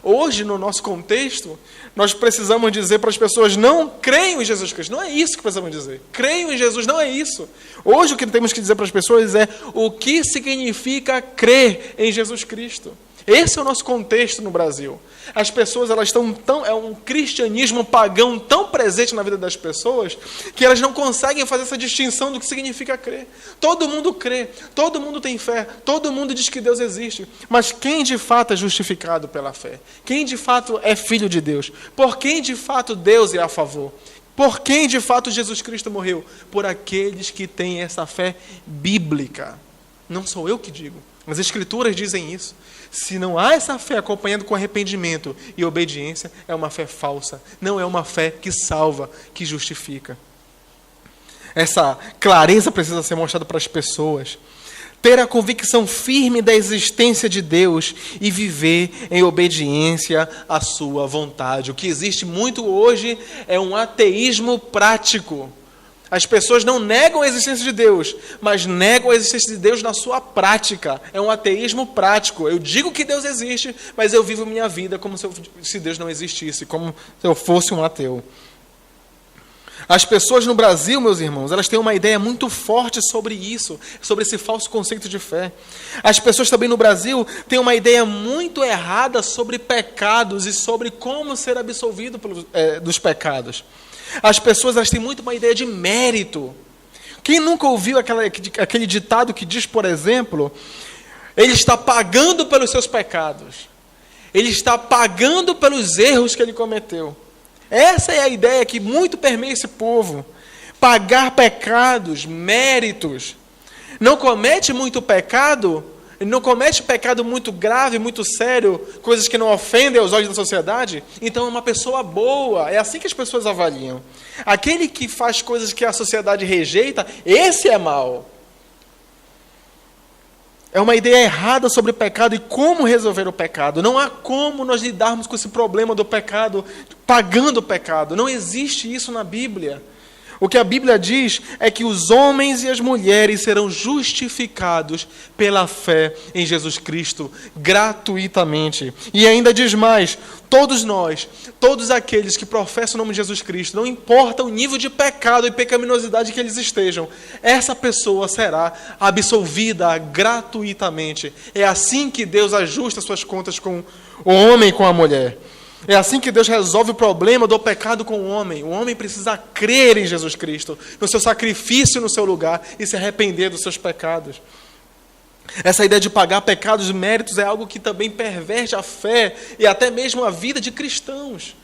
Hoje, no nosso contexto, nós precisamos dizer para as pessoas: não creiam em Jesus Cristo. Não é isso que precisamos dizer. Creiam em Jesus, não é isso. Hoje o que temos que dizer para as pessoas é o que significa crer em Jesus Cristo. Esse é o nosso contexto no Brasil. As pessoas, elas estão é um cristianismo pagão tão presente na vida das pessoas que elas não conseguem fazer essa distinção do que significa crer. Todo mundo crê, todo mundo tem fé, todo mundo diz que Deus existe. Mas quem de fato é justificado pela fé? Quem de fato é filho de Deus? Por quem de fato Deus é a favor? Por quem de fato Jesus Cristo morreu? Por aqueles que têm essa fé bíblica. Não sou eu que digo, as Escrituras dizem isso. Se não há essa fé acompanhando com arrependimento e obediência, é uma fé falsa. Não é uma fé que salva, que justifica. Essa clareza precisa ser mostrada para as pessoas. Ter a convicção firme da existência de Deus e viver em obediência à sua vontade. O que existe muito hoje é um ateísmo prático. As pessoas não negam a existência de Deus, mas negam a existência de Deus na sua prática. É um ateísmo prático. Eu digo que Deus existe, mas eu vivo minha vida como se Deus não existisse, como se eu fosse um ateu. As pessoas no Brasil, meus irmãos, elas têm uma ideia muito forte sobre isso, sobre esse falso conceito de fé. As pessoas também no Brasil têm uma ideia muito errada sobre pecados e sobre como ser absolvido dos pecados. As pessoas, elas têm muito uma ideia de mérito. Quem nunca ouviu aquele ditado que diz, por exemplo, ele está pagando pelos seus pecados. Ele está pagando pelos erros que ele cometeu. Essa é a ideia que muito permeia esse povo. Pagar pecados, méritos. Não comete muito pecado, não comete pecado muito grave, muito sério, coisas que não ofendem aos olhos da sociedade, então é uma pessoa boa. É assim que as pessoas avaliam. Aquele que faz coisas que a sociedade rejeita, esse é mau. É uma ideia errada sobre pecado e como resolver o pecado. Não há como nós lidarmos com esse problema do pecado pagando o pecado. Não existe isso na Bíblia. O que a Bíblia diz é que os homens e as mulheres serão justificados pela fé em Jesus Cristo, gratuitamente. E ainda diz mais: todos nós, todos aqueles que professam o nome de Jesus Cristo, não importa o nível de pecado e pecaminosidade que eles estejam, essa pessoa será absolvida gratuitamente. É assim que Deus ajusta suas contas com o homem e com a mulher. É assim que Deus resolve o problema do pecado com o homem. O homem precisa crer em Jesus Cristo, no seu sacrifício no seu lugar e se arrepender dos seus pecados. Essa ideia de pagar pecados e méritos é algo que também perverte a fé e até mesmo a vida de cristãos.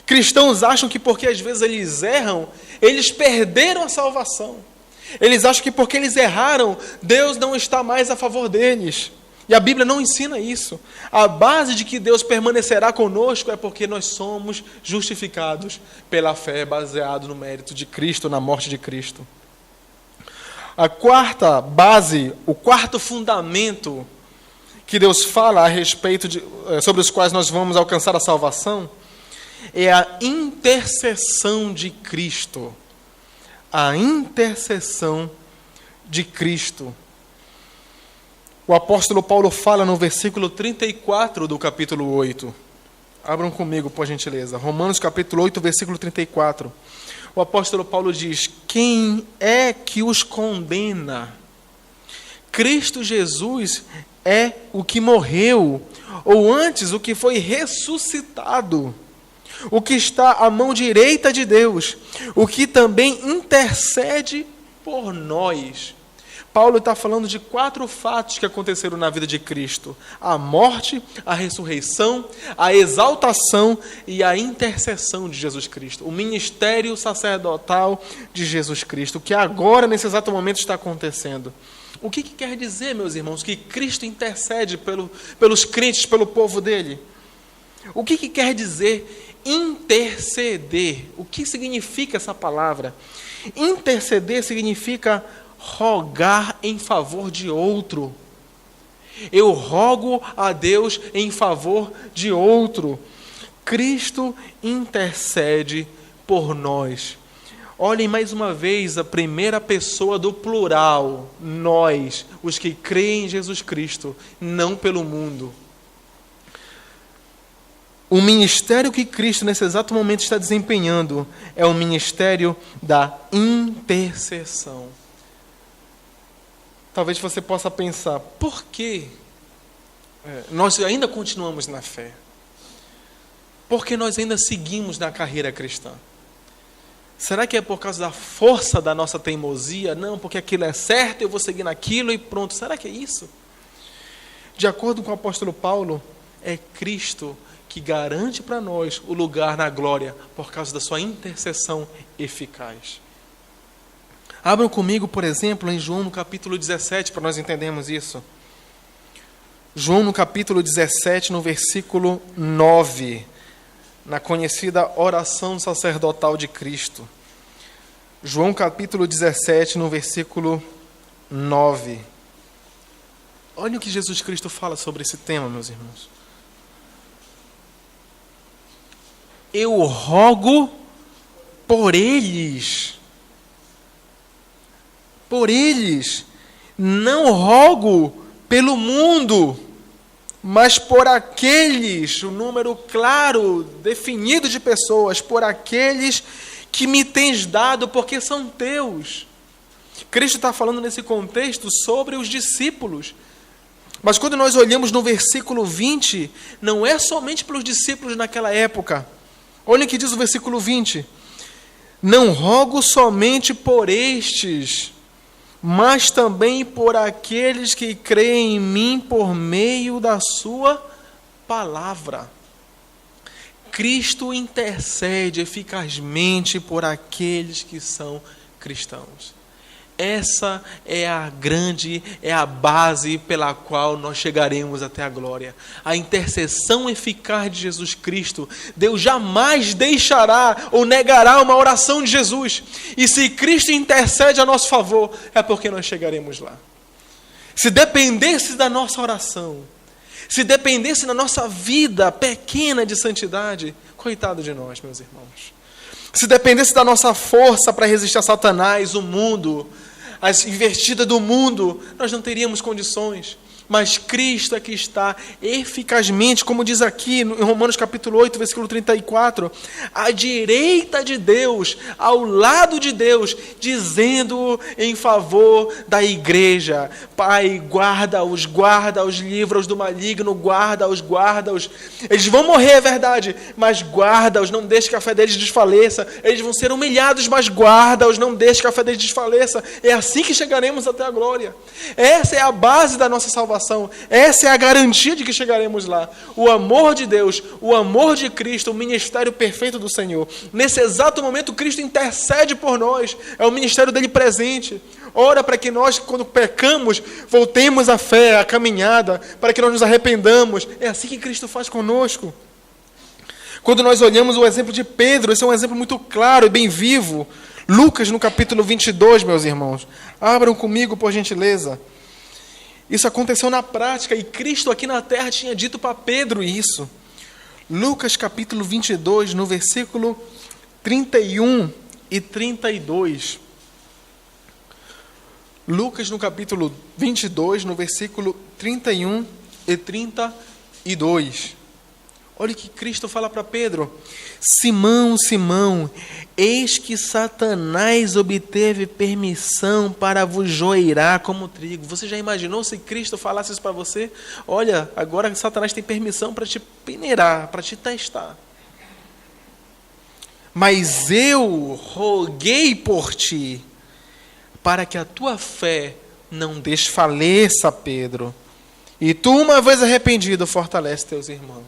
Cristãos acham que porque às vezes eles erram, eles perderam a salvação. Eles acham que porque eles erraram, Deus não está mais a favor deles. E a Bíblia não ensina isso. A base de que Deus permanecerá conosco é porque nós somos justificados pela fé, baseado no mérito de Cristo, na morte de Cristo. A quarta base, o quarto fundamento que Deus fala a respeito sobre os quais nós vamos alcançar a salvação é a intercessão de Cristo. A intercessão de Cristo. O apóstolo Paulo fala no versículo 34 do capítulo 8. Abram comigo, por gentileza. Romanos capítulo 8, versículo 34. O apóstolo Paulo diz: quem é que os condena? Cristo Jesus é o que morreu, ou antes, o que foi ressuscitado, o que está à mão direita de Deus, o que também intercede por nós. Paulo está falando de 4 fatos que aconteceram na vida de Cristo: a morte, a ressurreição, a exaltação e a intercessão de Jesus Cristo. O ministério sacerdotal de Jesus Cristo, que agora, nesse exato momento, está acontecendo. O que quer dizer, meus irmãos, que Cristo intercede pelos crentes, pelo povo dele? O que quer dizer interceder? O que significa essa palavra? Interceder significa rogar em favor de outro. Eu rogo a Deus em favor de outro. Cristo intercede por nós. Olhem mais uma vez a primeira pessoa do plural. Nós, os que creem em Jesus Cristo, não pelo mundo. O ministério que Cristo, nesse exato momento, está desempenhando é o ministério da intercessão. Talvez você possa pensar, por que nós ainda continuamos na fé? Por que nós ainda seguimos na carreira cristã? Será que é por causa da força da nossa teimosia? Não, porque aquilo é certo, eu vou seguir naquilo e pronto. Será que é isso? De acordo com o apóstolo Paulo, é Cristo que garante para nós o lugar na glória por causa da sua intercessão eficaz. Abram comigo, por exemplo, em João no capítulo 17, para nós entendermos isso. João no capítulo 17, no versículo 9, na conhecida oração sacerdotal de Cristo. João capítulo 17, no versículo 9. Olha o que Jesus Cristo fala sobre esse tema, meus irmãos. Eu rogo por eles. Por eles. Não rogo pelo mundo, mas por aqueles, o número claro, definido de pessoas, por aqueles que me tens dado, porque são teus. Cristo está falando nesse contexto sobre os discípulos. Mas quando nós olhamos no versículo 20, não é somente para os discípulos naquela época. Olha o que diz o versículo 20. Não rogo somente por estes, mas também por aqueles que creem em mim por meio da sua palavra. Cristo intercede eficazmente por aqueles que são cristãos. Essa é a base pela qual nós chegaremos até a glória. A intercessão eficaz de Jesus Cristo. Deus jamais deixará ou negará uma oração de Jesus. E se Cristo intercede a nosso favor, é porque nós chegaremos lá. Se dependesse da nossa oração, se dependesse da nossa vida pequena de santidade, coitado de nós, meus irmãos. Se dependesse da nossa força para resistir a Satanás, o mundo, as investidas do mundo, nós não teríamos condições. Mas Cristo é que está eficazmente, como diz aqui em Romanos capítulo 8, versículo 34, à direita de Deus, ao lado de Deus, dizendo em favor da igreja: Pai, guarda-os, livra-os do maligno, guarda-os. Eles vão morrer, é verdade, mas guarda-os, não deixe que a fé deles desfaleça. Eles vão ser humilhados, mas guarda-os, não deixe que a fé deles desfaleça. É assim que chegaremos até a glória. Essa é a base da nossa salvação. Essa é a garantia de que chegaremos lá. O amor de Deus, o amor de Cristo, o ministério perfeito do Senhor. Nesse exato momento, Cristo intercede por nós. É o ministério dele presente. Ora para que nós, quando pecamos, voltemos à fé, à caminhada, para que nós nos arrependamos. É assim que Cristo faz conosco. Quando nós olhamos o exemplo de Pedro, esse é um exemplo muito claro e bem vivo. Lucas, no capítulo 22, meus irmãos. Abram comigo, por gentileza. Isso aconteceu na prática, e Cristo aqui na terra tinha dito para Pedro isso. Lucas capítulo 22, no versículo 31 e 32. Lucas no capítulo 22, no versículo 31 e 32. Olha o que Cristo fala para Pedro. Simão, Simão, eis que Satanás obteve permissão para vos joeirar como trigo. Você já imaginou se Cristo falasse isso para você? Olha, agora Satanás tem permissão para te peneirar, para te testar. Mas eu roguei por ti, para que a tua fé não desfaleça, Pedro. E tu, uma vez arrependido, fortalece teus irmãos.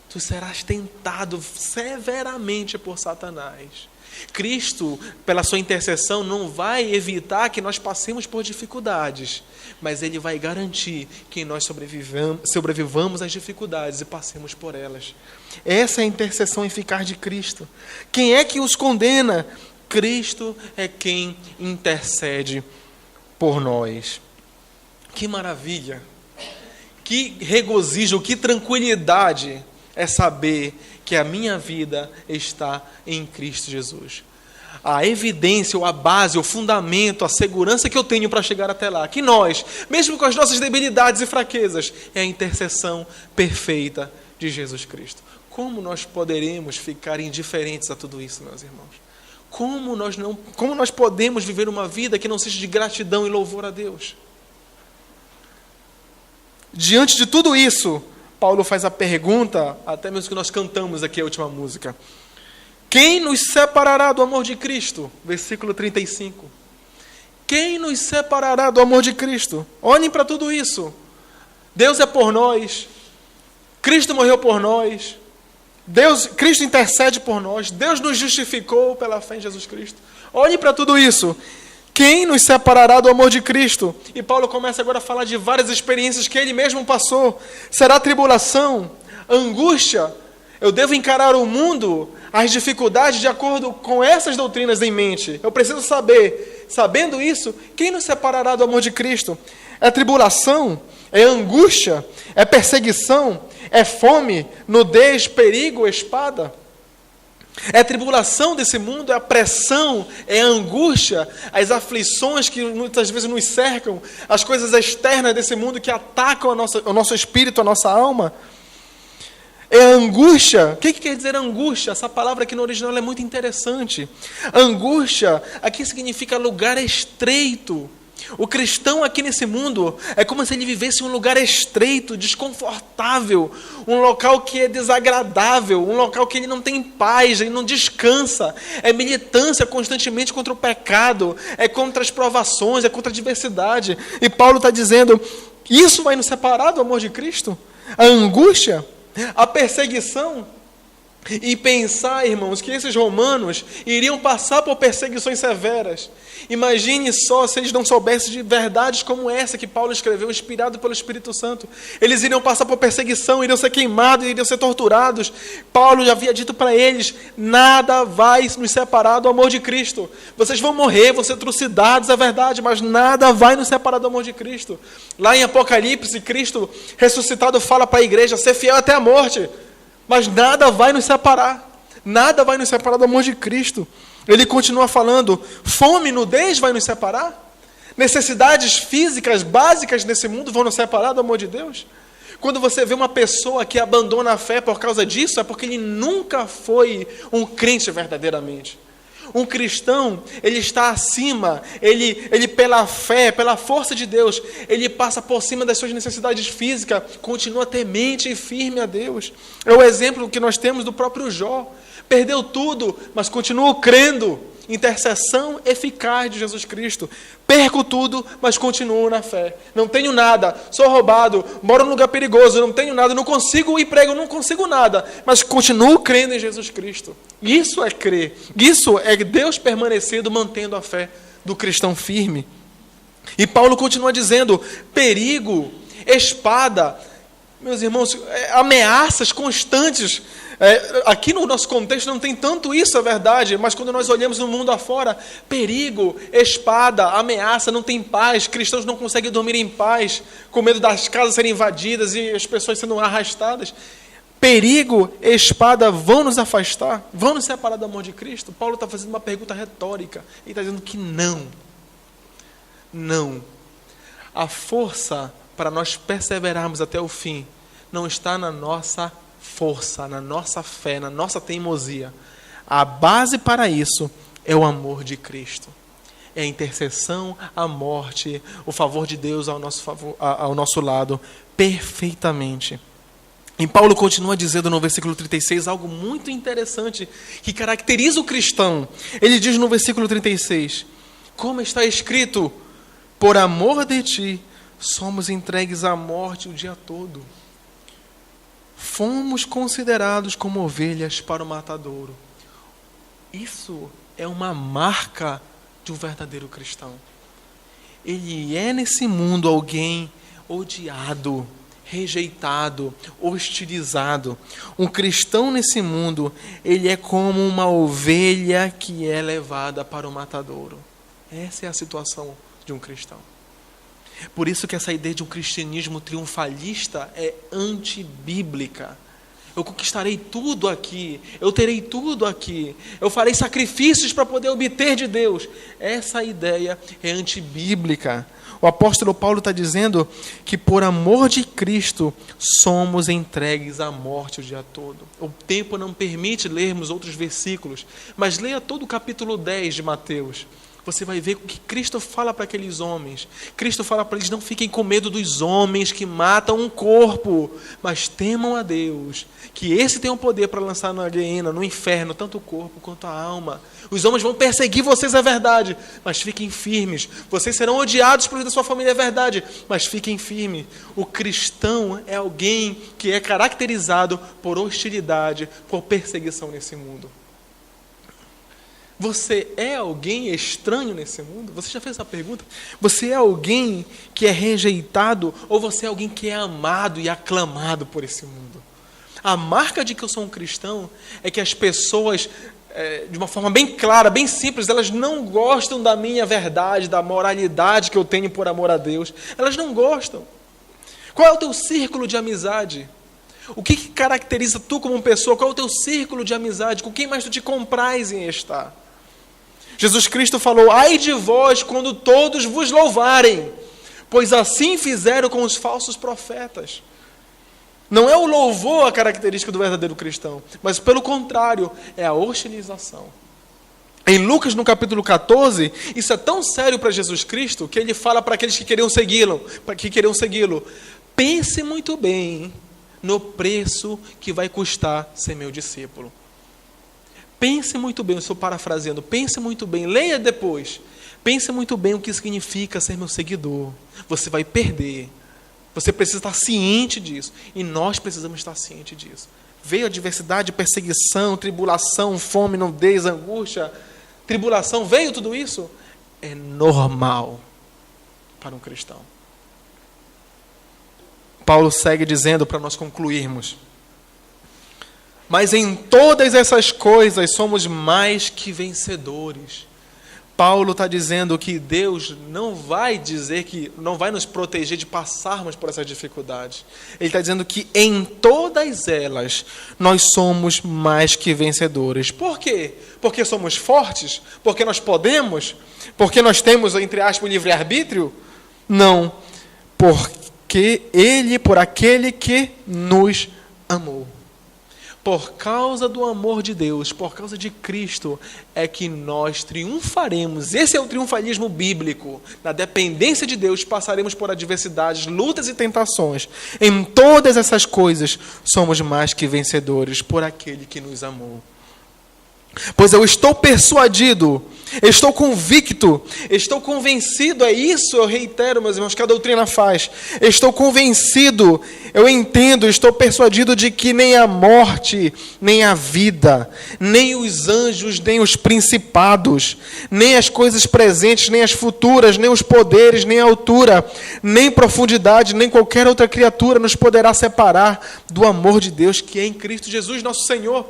Tu serás tentado severamente por Satanás. Cristo, pela sua intercessão, não vai evitar que nós passemos por dificuldades, mas Ele vai garantir que nós sobrevivamos às dificuldades e passemos por elas. Essa é a intercessão eficaz de Cristo. Quem é que os condena? Cristo é quem intercede por nós. Que maravilha! Que regozijo, que tranquilidade é saber que a minha vida está em Cristo Jesus. A evidência, ou a base, o fundamento, a segurança que eu tenho para chegar até lá, que nós, mesmo com as nossas debilidades e fraquezas, é a intercessão perfeita de Jesus Cristo. Como nós poderemos ficar indiferentes a tudo isso, meus irmãos? Como nós podemos viver uma vida que não seja de gratidão e louvor a Deus? Diante de tudo isso, Paulo faz a pergunta, até mesmo que nós cantamos aqui a última música. Quem nos separará do amor de Cristo? Versículo 35. Quem nos separará do amor de Cristo? Olhem para tudo isso. Deus é por nós. Cristo morreu por nós. Cristo intercede por nós. Deus nos justificou pela fé em Jesus Cristo. Olhem para tudo isso. Quem nos separará do amor de Cristo? E Paulo começa agora a falar de várias experiências que ele mesmo passou. Será tribulação, angústia? Eu devo encarar o mundo, as dificuldades de acordo com essas doutrinas em mente. Eu preciso saber, sabendo isso, quem nos separará do amor de Cristo? É tribulação? É angústia? É perseguição? É fome? Nudez? Perigo? Espada? É a tribulação desse mundo, é a pressão, é a angústia, as aflições que muitas vezes nos cercam, as coisas externas desse mundo que atacam o nosso espírito, a nossa alma. É a angústia. O que quer dizer angústia? Essa palavra aqui no original é muito interessante. Angústia aqui significa lugar estreito. O cristão aqui nesse mundo é como se ele vivesse em um lugar estreito, desconfortável, um local que é desagradável, um local que ele não tem paz, ele não descansa, é militância constantemente contra o pecado, é contra as provações, é contra a adversidade. E Paulo está dizendo, isso vai nos separar do amor de Cristo? A angústia, a perseguição. E pensar, irmãos, que esses romanos iriam passar por perseguições severas. Imagine só se eles não soubessem de verdades como essa que Paulo escreveu, inspirado pelo Espírito Santo. Eles iriam passar por perseguição, iriam ser queimados, iriam ser torturados. Paulo já havia dito para eles, nada vai nos separar do amor de Cristo. Vocês vão morrer, vão ser trucidados, é verdade, mas nada vai nos separar do amor de Cristo. Lá em Apocalipse, Cristo ressuscitado fala para a igreja, ser fiel até a morte. Mas nada vai nos separar. Nada vai nos separar do amor de Cristo. Ele continua falando, fome, nudez vai nos separar? Necessidades físicas básicas nesse mundo vão nos separar do amor de Deus? Quando você vê uma pessoa que abandona a fé por causa disso, é porque ele nunca foi um crente verdadeiramente. Um cristão, ele está acima, ele pela fé, pela força de Deus, ele passa por cima das suas necessidades físicas, continua temente e firme a Deus. É o exemplo que nós temos do próprio Jó. Perdeu tudo, mas continua crendo. Intercessão eficaz de Jesus Cristo. Perco tudo, mas continuo na fé. Não tenho nada, sou roubado, moro num lugar perigoso, não tenho nada, não consigo emprego, não consigo nada, mas continuo crendo em Jesus Cristo. Isso é crer. Isso é Deus permanecendo, mantendo a fé do cristão firme. E Paulo continua dizendo, perigo, espada, meus irmãos, ameaças constantes. Aqui no nosso contexto não tem tanto isso, é verdade, mas quando nós olhamos no mundo afora, perigo, espada, ameaça, não tem paz, cristãos não conseguem dormir em paz, com medo das casas serem invadidas e as pessoas sendo arrastadas. Perigo, espada vão nos afastar, vão nos separar do amor de Cristo? Paulo está fazendo uma pergunta retórica, ele está dizendo que não. Não. A força para nós perseverarmos até o fim não está na nossa força, na nossa fé, na nossa teimosia. A base para isso é o amor de Cristo. É a intercessão, a morte, o favor de Deus ao nosso lado, perfeitamente. E Paulo continua dizendo no versículo 36 algo muito interessante que caracteriza o cristão. Ele diz no versículo 36, como está escrito, por amor de ti, somos entregues à morte o dia todo. Fomos considerados como ovelhas para o matadouro. Isso é uma marca de um verdadeiro cristão. Ele é nesse mundo alguém odiado, rejeitado, hostilizado. Um cristão nesse mundo, ele é como uma ovelha que é levada para o matadouro. Essa é a situação de um cristão. Por isso que essa ideia de um cristianismo triunfalista é antibíblica. Eu conquistarei tudo aqui, eu terei tudo aqui, eu farei sacrifícios para poder obter de Deus. Essa ideia é antibíblica. O apóstolo Paulo está dizendo que por amor de Cristo somos entregues à morte o dia todo. O tempo não permite lermos outros versículos, mas leia todo o capítulo 10 de Mateus. Você vai ver o que Cristo fala para aqueles homens. Cristo fala para eles: não fiquem com medo dos homens que matam um corpo, mas temam a Deus, que esse tem o poder para lançar na guiena, no inferno, tanto o corpo quanto a alma. Os homens vão perseguir vocês, é verdade, mas fiquem firmes. Vocês serão odiados por da sua família, é verdade, mas fiquem firmes. O cristão é alguém que é caracterizado por hostilidade, por perseguição nesse mundo. Você é alguém estranho nesse mundo? Você já fez essa pergunta? Você é alguém que é rejeitado ou você é alguém que é amado e aclamado por esse mundo? A marca de que eu sou um cristão é que as pessoas, de uma forma bem clara, bem simples, elas não gostam da minha verdade, da moralidade que eu tenho por amor a Deus. Elas não gostam. Qual é o teu círculo de amizade? O que caracteriza tu como pessoa? Qual é o teu círculo de amizade? Com quem mais tu te compraz em estar? Jesus Cristo falou: ai de vós quando todos vos louvarem, pois assim fizeram com os falsos profetas. Não é o louvor a característica do verdadeiro cristão, mas pelo contrário, é a hostilização. Em Lucas, no capítulo 14, isso é tão sério para Jesus Cristo, que ele fala para aqueles que queriam segui-lo, pense muito bem no preço que vai custar ser meu discípulo. Pense muito bem, eu estou parafraseando, pense muito bem, leia depois. Pense muito bem o que significa ser meu seguidor. Você vai perder. Você precisa estar ciente disso. E nós precisamos estar cientes disso. Veio adversidade, perseguição, tribulação, fome, nudez, angústia, tribulação, veio tudo isso? É normal para um cristão. Paulo segue dizendo, para nós concluirmos: mas em todas essas coisas somos mais que vencedores. Paulo está dizendo que Deus não vai nos proteger de passarmos por essas dificuldades. Ele está dizendo que em todas elas nós somos mais que vencedores. Por quê? Porque somos fortes? Porque nós podemos? Porque nós temos, entre aspas, o livre-arbítrio? Não. Por aquele que nos amou. Por causa do amor de Deus, por causa de Cristo, é que nós triunfaremos. Esse é o triunfalismo bíblico. Na dependência de Deus, passaremos por adversidades, lutas e tentações. Em todas essas coisas, somos mais que vencedores por aquele que nos amou. Pois eu estou persuadido, estou convicto, estou convencido, é isso, eu reitero, meus irmãos, que a doutrina faz. Estou convencido, eu entendo, estou persuadido de que nem a morte, nem a vida, nem os anjos, nem os principados, nem as coisas presentes, nem as futuras, nem os poderes, nem a altura, nem profundidade, nem qualquer outra criatura nos poderá separar do amor de Deus que é em Cristo Jesus, nosso Senhor.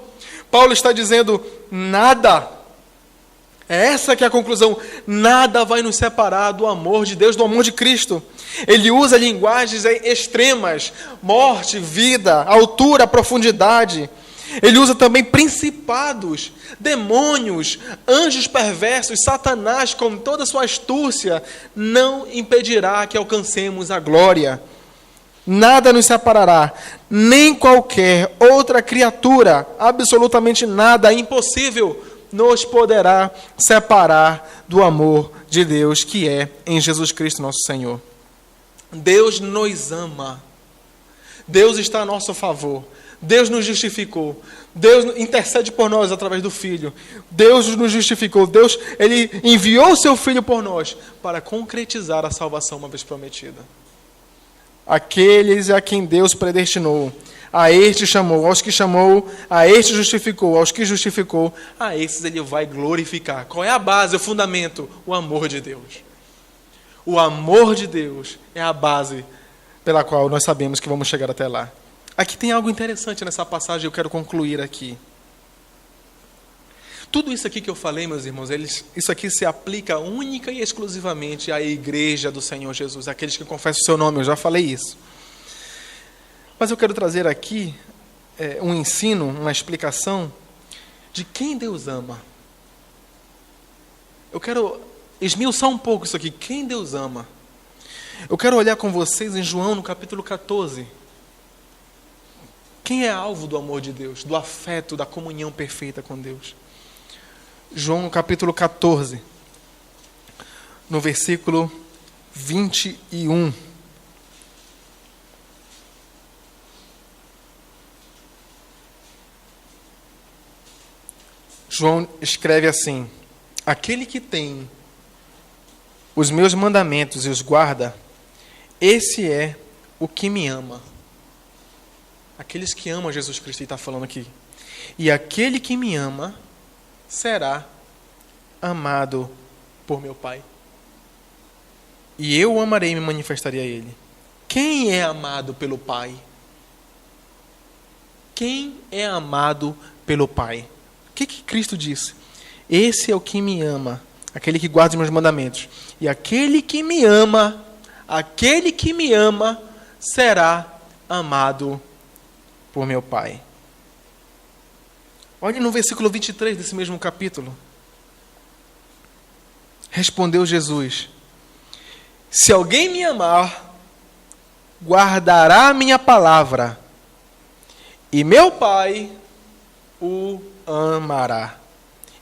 Paulo está dizendo: nada, essa que é a conclusão, nada vai nos separar do amor de Deus, do amor de Cristo. Ele usa linguagens extremas, morte, vida, altura, profundidade. Ele usa também principados, demônios, anjos perversos, Satanás, com toda a sua astúcia, não impedirá que alcancemos a glória. Nada nos separará, nem qualquer outra criatura, absolutamente nada, impossível, nos poderá separar do amor de Deus que é em Jesus Cristo nosso Senhor. Deus nos ama, Deus está a nosso favor, Deus nos justificou, Deus intercede por nós através do Filho, Deus nos justificou, Ele enviou o seu Filho por nós para concretizar a salvação uma vez prometida. Aqueles a quem Deus predestinou, a este chamou, aos que chamou, a este justificou, aos que justificou, a esses ele vai glorificar. Qual é a base, o fundamento? O amor de Deus. O amor de Deus é a base pela qual nós sabemos que vamos chegar até lá. Aqui tem algo interessante nessa passagem, eu quero concluir aqui. Tudo isso aqui que eu falei, meus irmãos, isso aqui se aplica única e exclusivamente à igreja do Senhor Jesus, aqueles que confessam o seu nome, eu já falei isso. Mas eu quero trazer aqui um ensino, uma explicação de quem Deus ama. Eu quero esmiuçar um pouco isso aqui. Quem Deus ama? Eu quero olhar com vocês em João, no capítulo 14. Quem é alvo do amor de Deus, do afeto, da comunhão perfeita com Deus? João, no capítulo 14, no versículo 21. João escreve assim: aquele que tem os meus mandamentos e os guarda, esse é o que me ama. Aqueles que amam Jesus Cristo, ele está falando aqui. E aquele que me ama será amado por meu Pai. E eu o amarei e me manifestarei a ele. Quem é amado pelo Pai? Quem é amado pelo Pai? O que Cristo disse? Esse é o que me ama, aquele que guarda os meus mandamentos. E aquele que me ama será amado por meu Pai. Olhe no versículo 23 desse mesmo capítulo. Respondeu Jesus: se alguém me amar, guardará a minha palavra, e meu Pai o amará.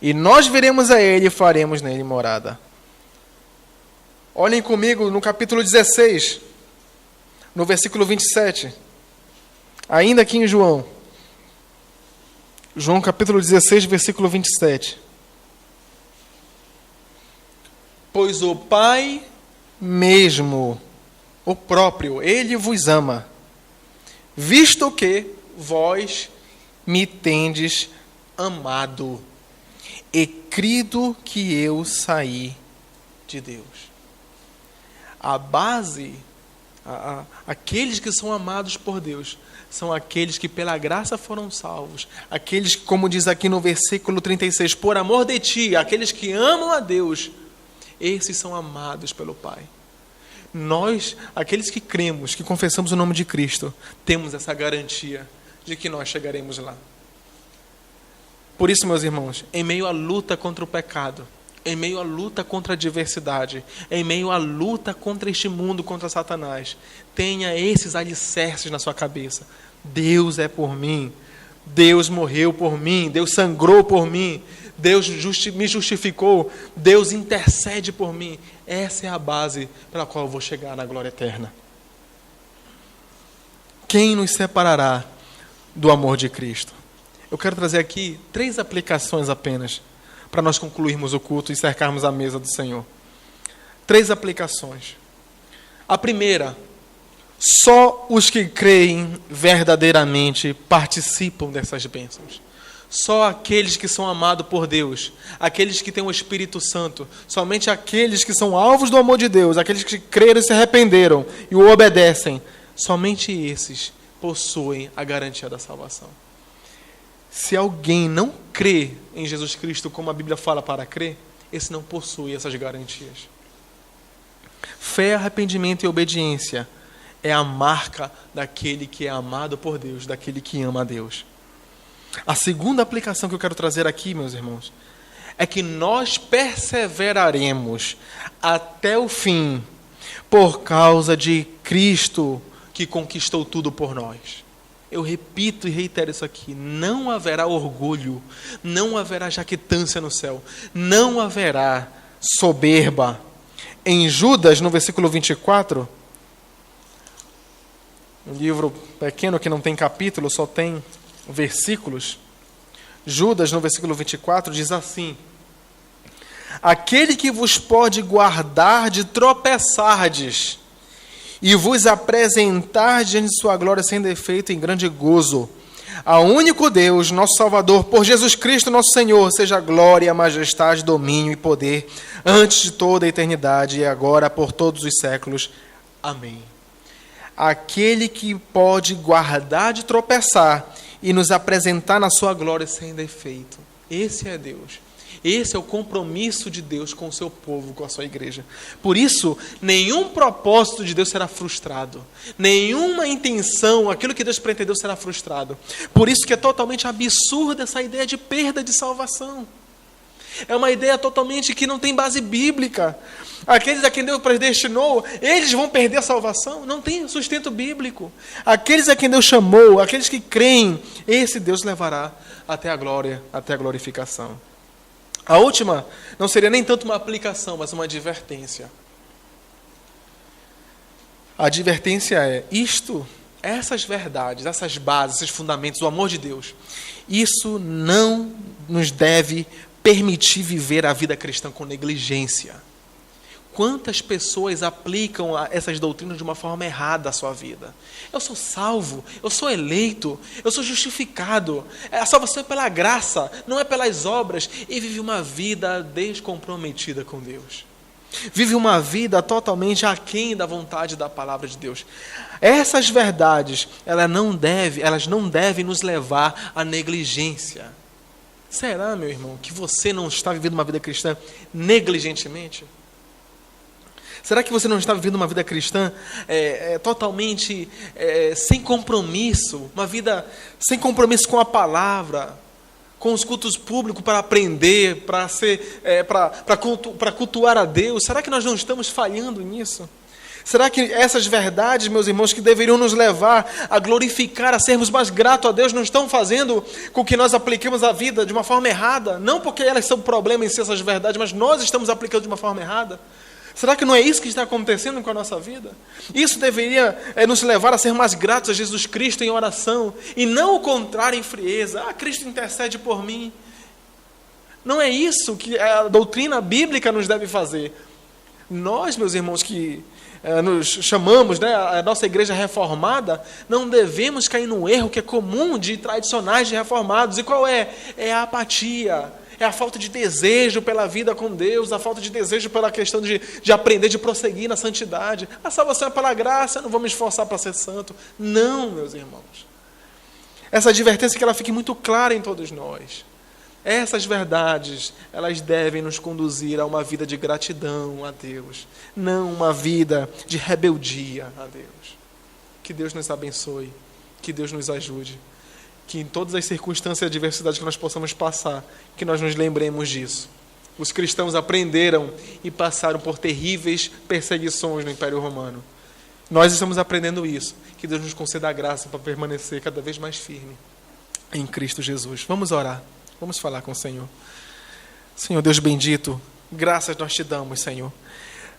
E nós viremos a ele e faremos nele morada. Olhem comigo no capítulo 16, no versículo 27. Ainda aqui em João. João capítulo 16, versículo 27. Pois o Pai mesmo, o próprio, ele vos ama, visto que vós me tendes amado e crido que eu saí de Deus. A base, aqueles que são amados por Deus, são aqueles que pela graça foram salvos. Aqueles, como diz aqui no versículo 36, por amor de ti, aqueles que amam a Deus, esses são amados pelo Pai. Nós, aqueles que cremos, que confessamos o nome de Cristo, temos essa garantia de que nós chegaremos lá. Por isso, meus irmãos, em meio à luta contra o pecado, em meio à luta contra a adversidade, em meio à luta contra este mundo, contra Satanás, tenha esses alicerces na sua cabeça. Deus é por mim, Deus morreu por mim, Deus sangrou por mim, Deus me justificou, Deus intercede por mim. Essa é a base pela qual eu vou chegar na glória eterna. Quem nos separará do amor de Cristo? Eu quero trazer aqui 3 aplicações apenas, para nós concluirmos o culto e cercarmos a mesa do Senhor. 3 aplicações. A primeira: só os que creem verdadeiramente participam dessas bênçãos. Só aqueles que são amados por Deus, aqueles que têm o Espírito Santo, somente aqueles que são alvos do amor de Deus, aqueles que creram e se arrependeram e o obedecem, somente esses possuem a garantia da salvação. Se alguém não crê em Jesus Cristo, como a Bíblia fala para crer, esse não possui essas garantias. Fé, arrependimento e obediência é a marca daquele que é amado por Deus, daquele que ama a Deus. A segunda aplicação que eu quero trazer aqui, meus irmãos, é que nós perseveraremos até o fim por causa de Cristo que conquistou tudo por nós. Eu repito e reitero isso aqui: não haverá orgulho, não haverá jactância no céu, não haverá soberba. Em Judas, no versículo 24, um livro pequeno que não tem capítulo, só tem versículos. Judas, no versículo 24, diz assim: aquele que vos pode guardar de tropeçardes e vos apresentar diante de sua glória sem defeito em grande gozo. Ao único Deus, nosso Salvador, por Jesus Cristo, nosso Senhor, seja glória, majestade, domínio e poder, antes de toda a eternidade e agora por todos os séculos. Amém. Aquele que pode guardar de tropeçar e nos apresentar na sua glória sem defeito. Esse é Deus. Esse é o compromisso de Deus com o seu povo, com a sua igreja. Por isso, nenhum propósito de Deus será frustrado. Nenhuma intenção, aquilo que Deus pretendeu, será frustrado. Por isso que é totalmente absurda essa ideia de perda de salvação. É uma ideia totalmente que não tem base bíblica. Aqueles a quem Deus predestinou, eles vão perder a salvação? Não tem sustento bíblico. Aqueles a quem Deus chamou, aqueles que creem, esse Deus levará até a glória, até a glorificação. A última não seria nem tanto uma aplicação, mas uma advertência. A advertência é essas verdades, essas bases, esses fundamentos, o amor de Deus, isso não nos deve permitir viver a vida cristã com negligência. Quantas pessoas aplicam essas doutrinas de uma forma errada à sua vida? Eu sou salvo, eu sou eleito, eu sou justificado. A salvação é pela graça, não é pelas obras. E vive uma vida descomprometida com Deus. Vive uma vida totalmente aquém da vontade da palavra de Deus. Essas verdades, elas não devem nos levar à negligência. Será, meu irmão, que você não está vivendo uma vida cristã negligentemente? Será que você não está vivendo uma vida cristã totalmente sem compromisso? Uma vida sem compromisso com a palavra, com os cultos públicos para aprender, para cultuar a Deus? Será que nós não estamos falhando nisso? Será que essas verdades, meus irmãos, que deveriam nos levar a glorificar, a sermos mais gratos a Deus, não estão fazendo com que nós apliquemos a vida de uma forma errada? Não porque elas são problema em si, essas verdades, mas nós estamos aplicando de uma forma errada. Será que não é isso que está acontecendo com a nossa vida? Isso deveria nos levar a ser mais gratos a Jesus Cristo em oração, e não o contrário, em frieza. Cristo intercede por mim. Não é isso que a doutrina bíblica nos deve fazer. Nós, meus irmãos, que nos chamamos, a nossa igreja reformada, não devemos cair no erro que é comum de tradicionais de reformados. E qual é? É a apatia. É a falta de desejo pela vida com Deus, a falta de desejo pela questão de aprender, de prosseguir na santidade. A salvação é pela graça, eu não vou me esforçar para ser santo. Não, meus irmãos. Essa advertência que ela fique muito clara em todos nós. Essas verdades, elas devem nos conduzir a uma vida de gratidão a Deus, não uma vida de rebeldia a Deus. Que Deus nos abençoe, que Deus nos ajude. Que em todas as circunstâncias e adversidades que nós possamos passar, que nós nos lembremos disso. Os cristãos aprenderam e passaram por terríveis perseguições no Império Romano. Nós estamos aprendendo isso. Que Deus nos conceda a graça para permanecer cada vez mais firme em Cristo Jesus. Vamos orar. Vamos falar com o Senhor. Senhor Deus bendito, graças nós te damos, Senhor.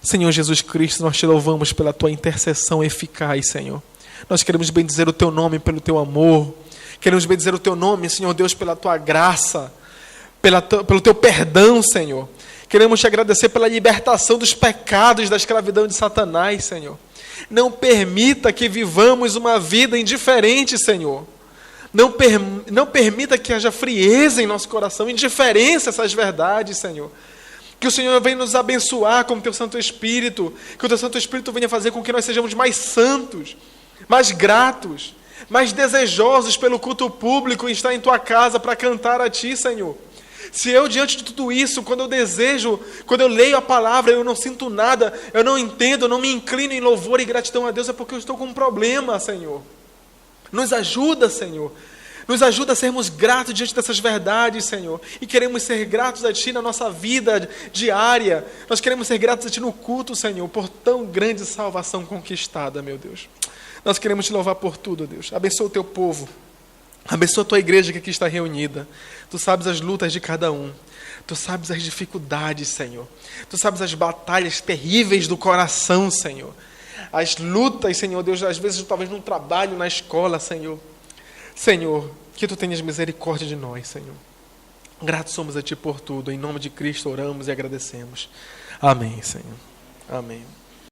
Senhor Jesus Cristo, nós te louvamos pela tua intercessão eficaz, Senhor. Nós queremos bendizer o teu nome pelo teu amor. Queremos bendizer o teu nome, Senhor Deus, pela tua graça, pelo teu perdão, Senhor. Queremos te agradecer pela libertação dos pecados, da escravidão de Satanás, Senhor. Não permita que vivamos uma vida indiferente, Senhor. Não permita que haja frieza em nosso coração, indiferença a essas verdades, Senhor. Que o Senhor venha nos abençoar com o teu Santo Espírito, que o teu Santo Espírito venha fazer com que nós sejamos mais santos, mais gratos, mais desejosos pelo culto público e estar em tua casa para cantar a ti, Senhor. Se eu, diante de tudo isso, quando eu leio a palavra, eu não sinto nada, eu não entendo, eu não me inclino em louvor e gratidão a Deus, é porque eu estou com um problema, Senhor. Nos ajuda, Senhor. Nos ajuda a sermos gratos diante dessas verdades, Senhor. E queremos ser gratos a Ti na nossa vida diária. Nós queremos ser gratos a Ti no culto, Senhor, por tão grande salvação conquistada, meu Deus. Nós queremos Te louvar por tudo, Deus. Abençoa o Teu povo. Abençoa a Tua igreja que aqui está reunida. Tu sabes as lutas de cada um. Tu sabes as dificuldades, Senhor. Tu sabes as batalhas terríveis do coração, Senhor. As lutas, Senhor Deus, às vezes talvez no trabalho, na escola, Senhor. Senhor, que Tu tenhas misericórdia de nós, Senhor. Gratos somos a Ti por tudo. Em nome de Cristo oramos e agradecemos. Amém, Senhor. Amém.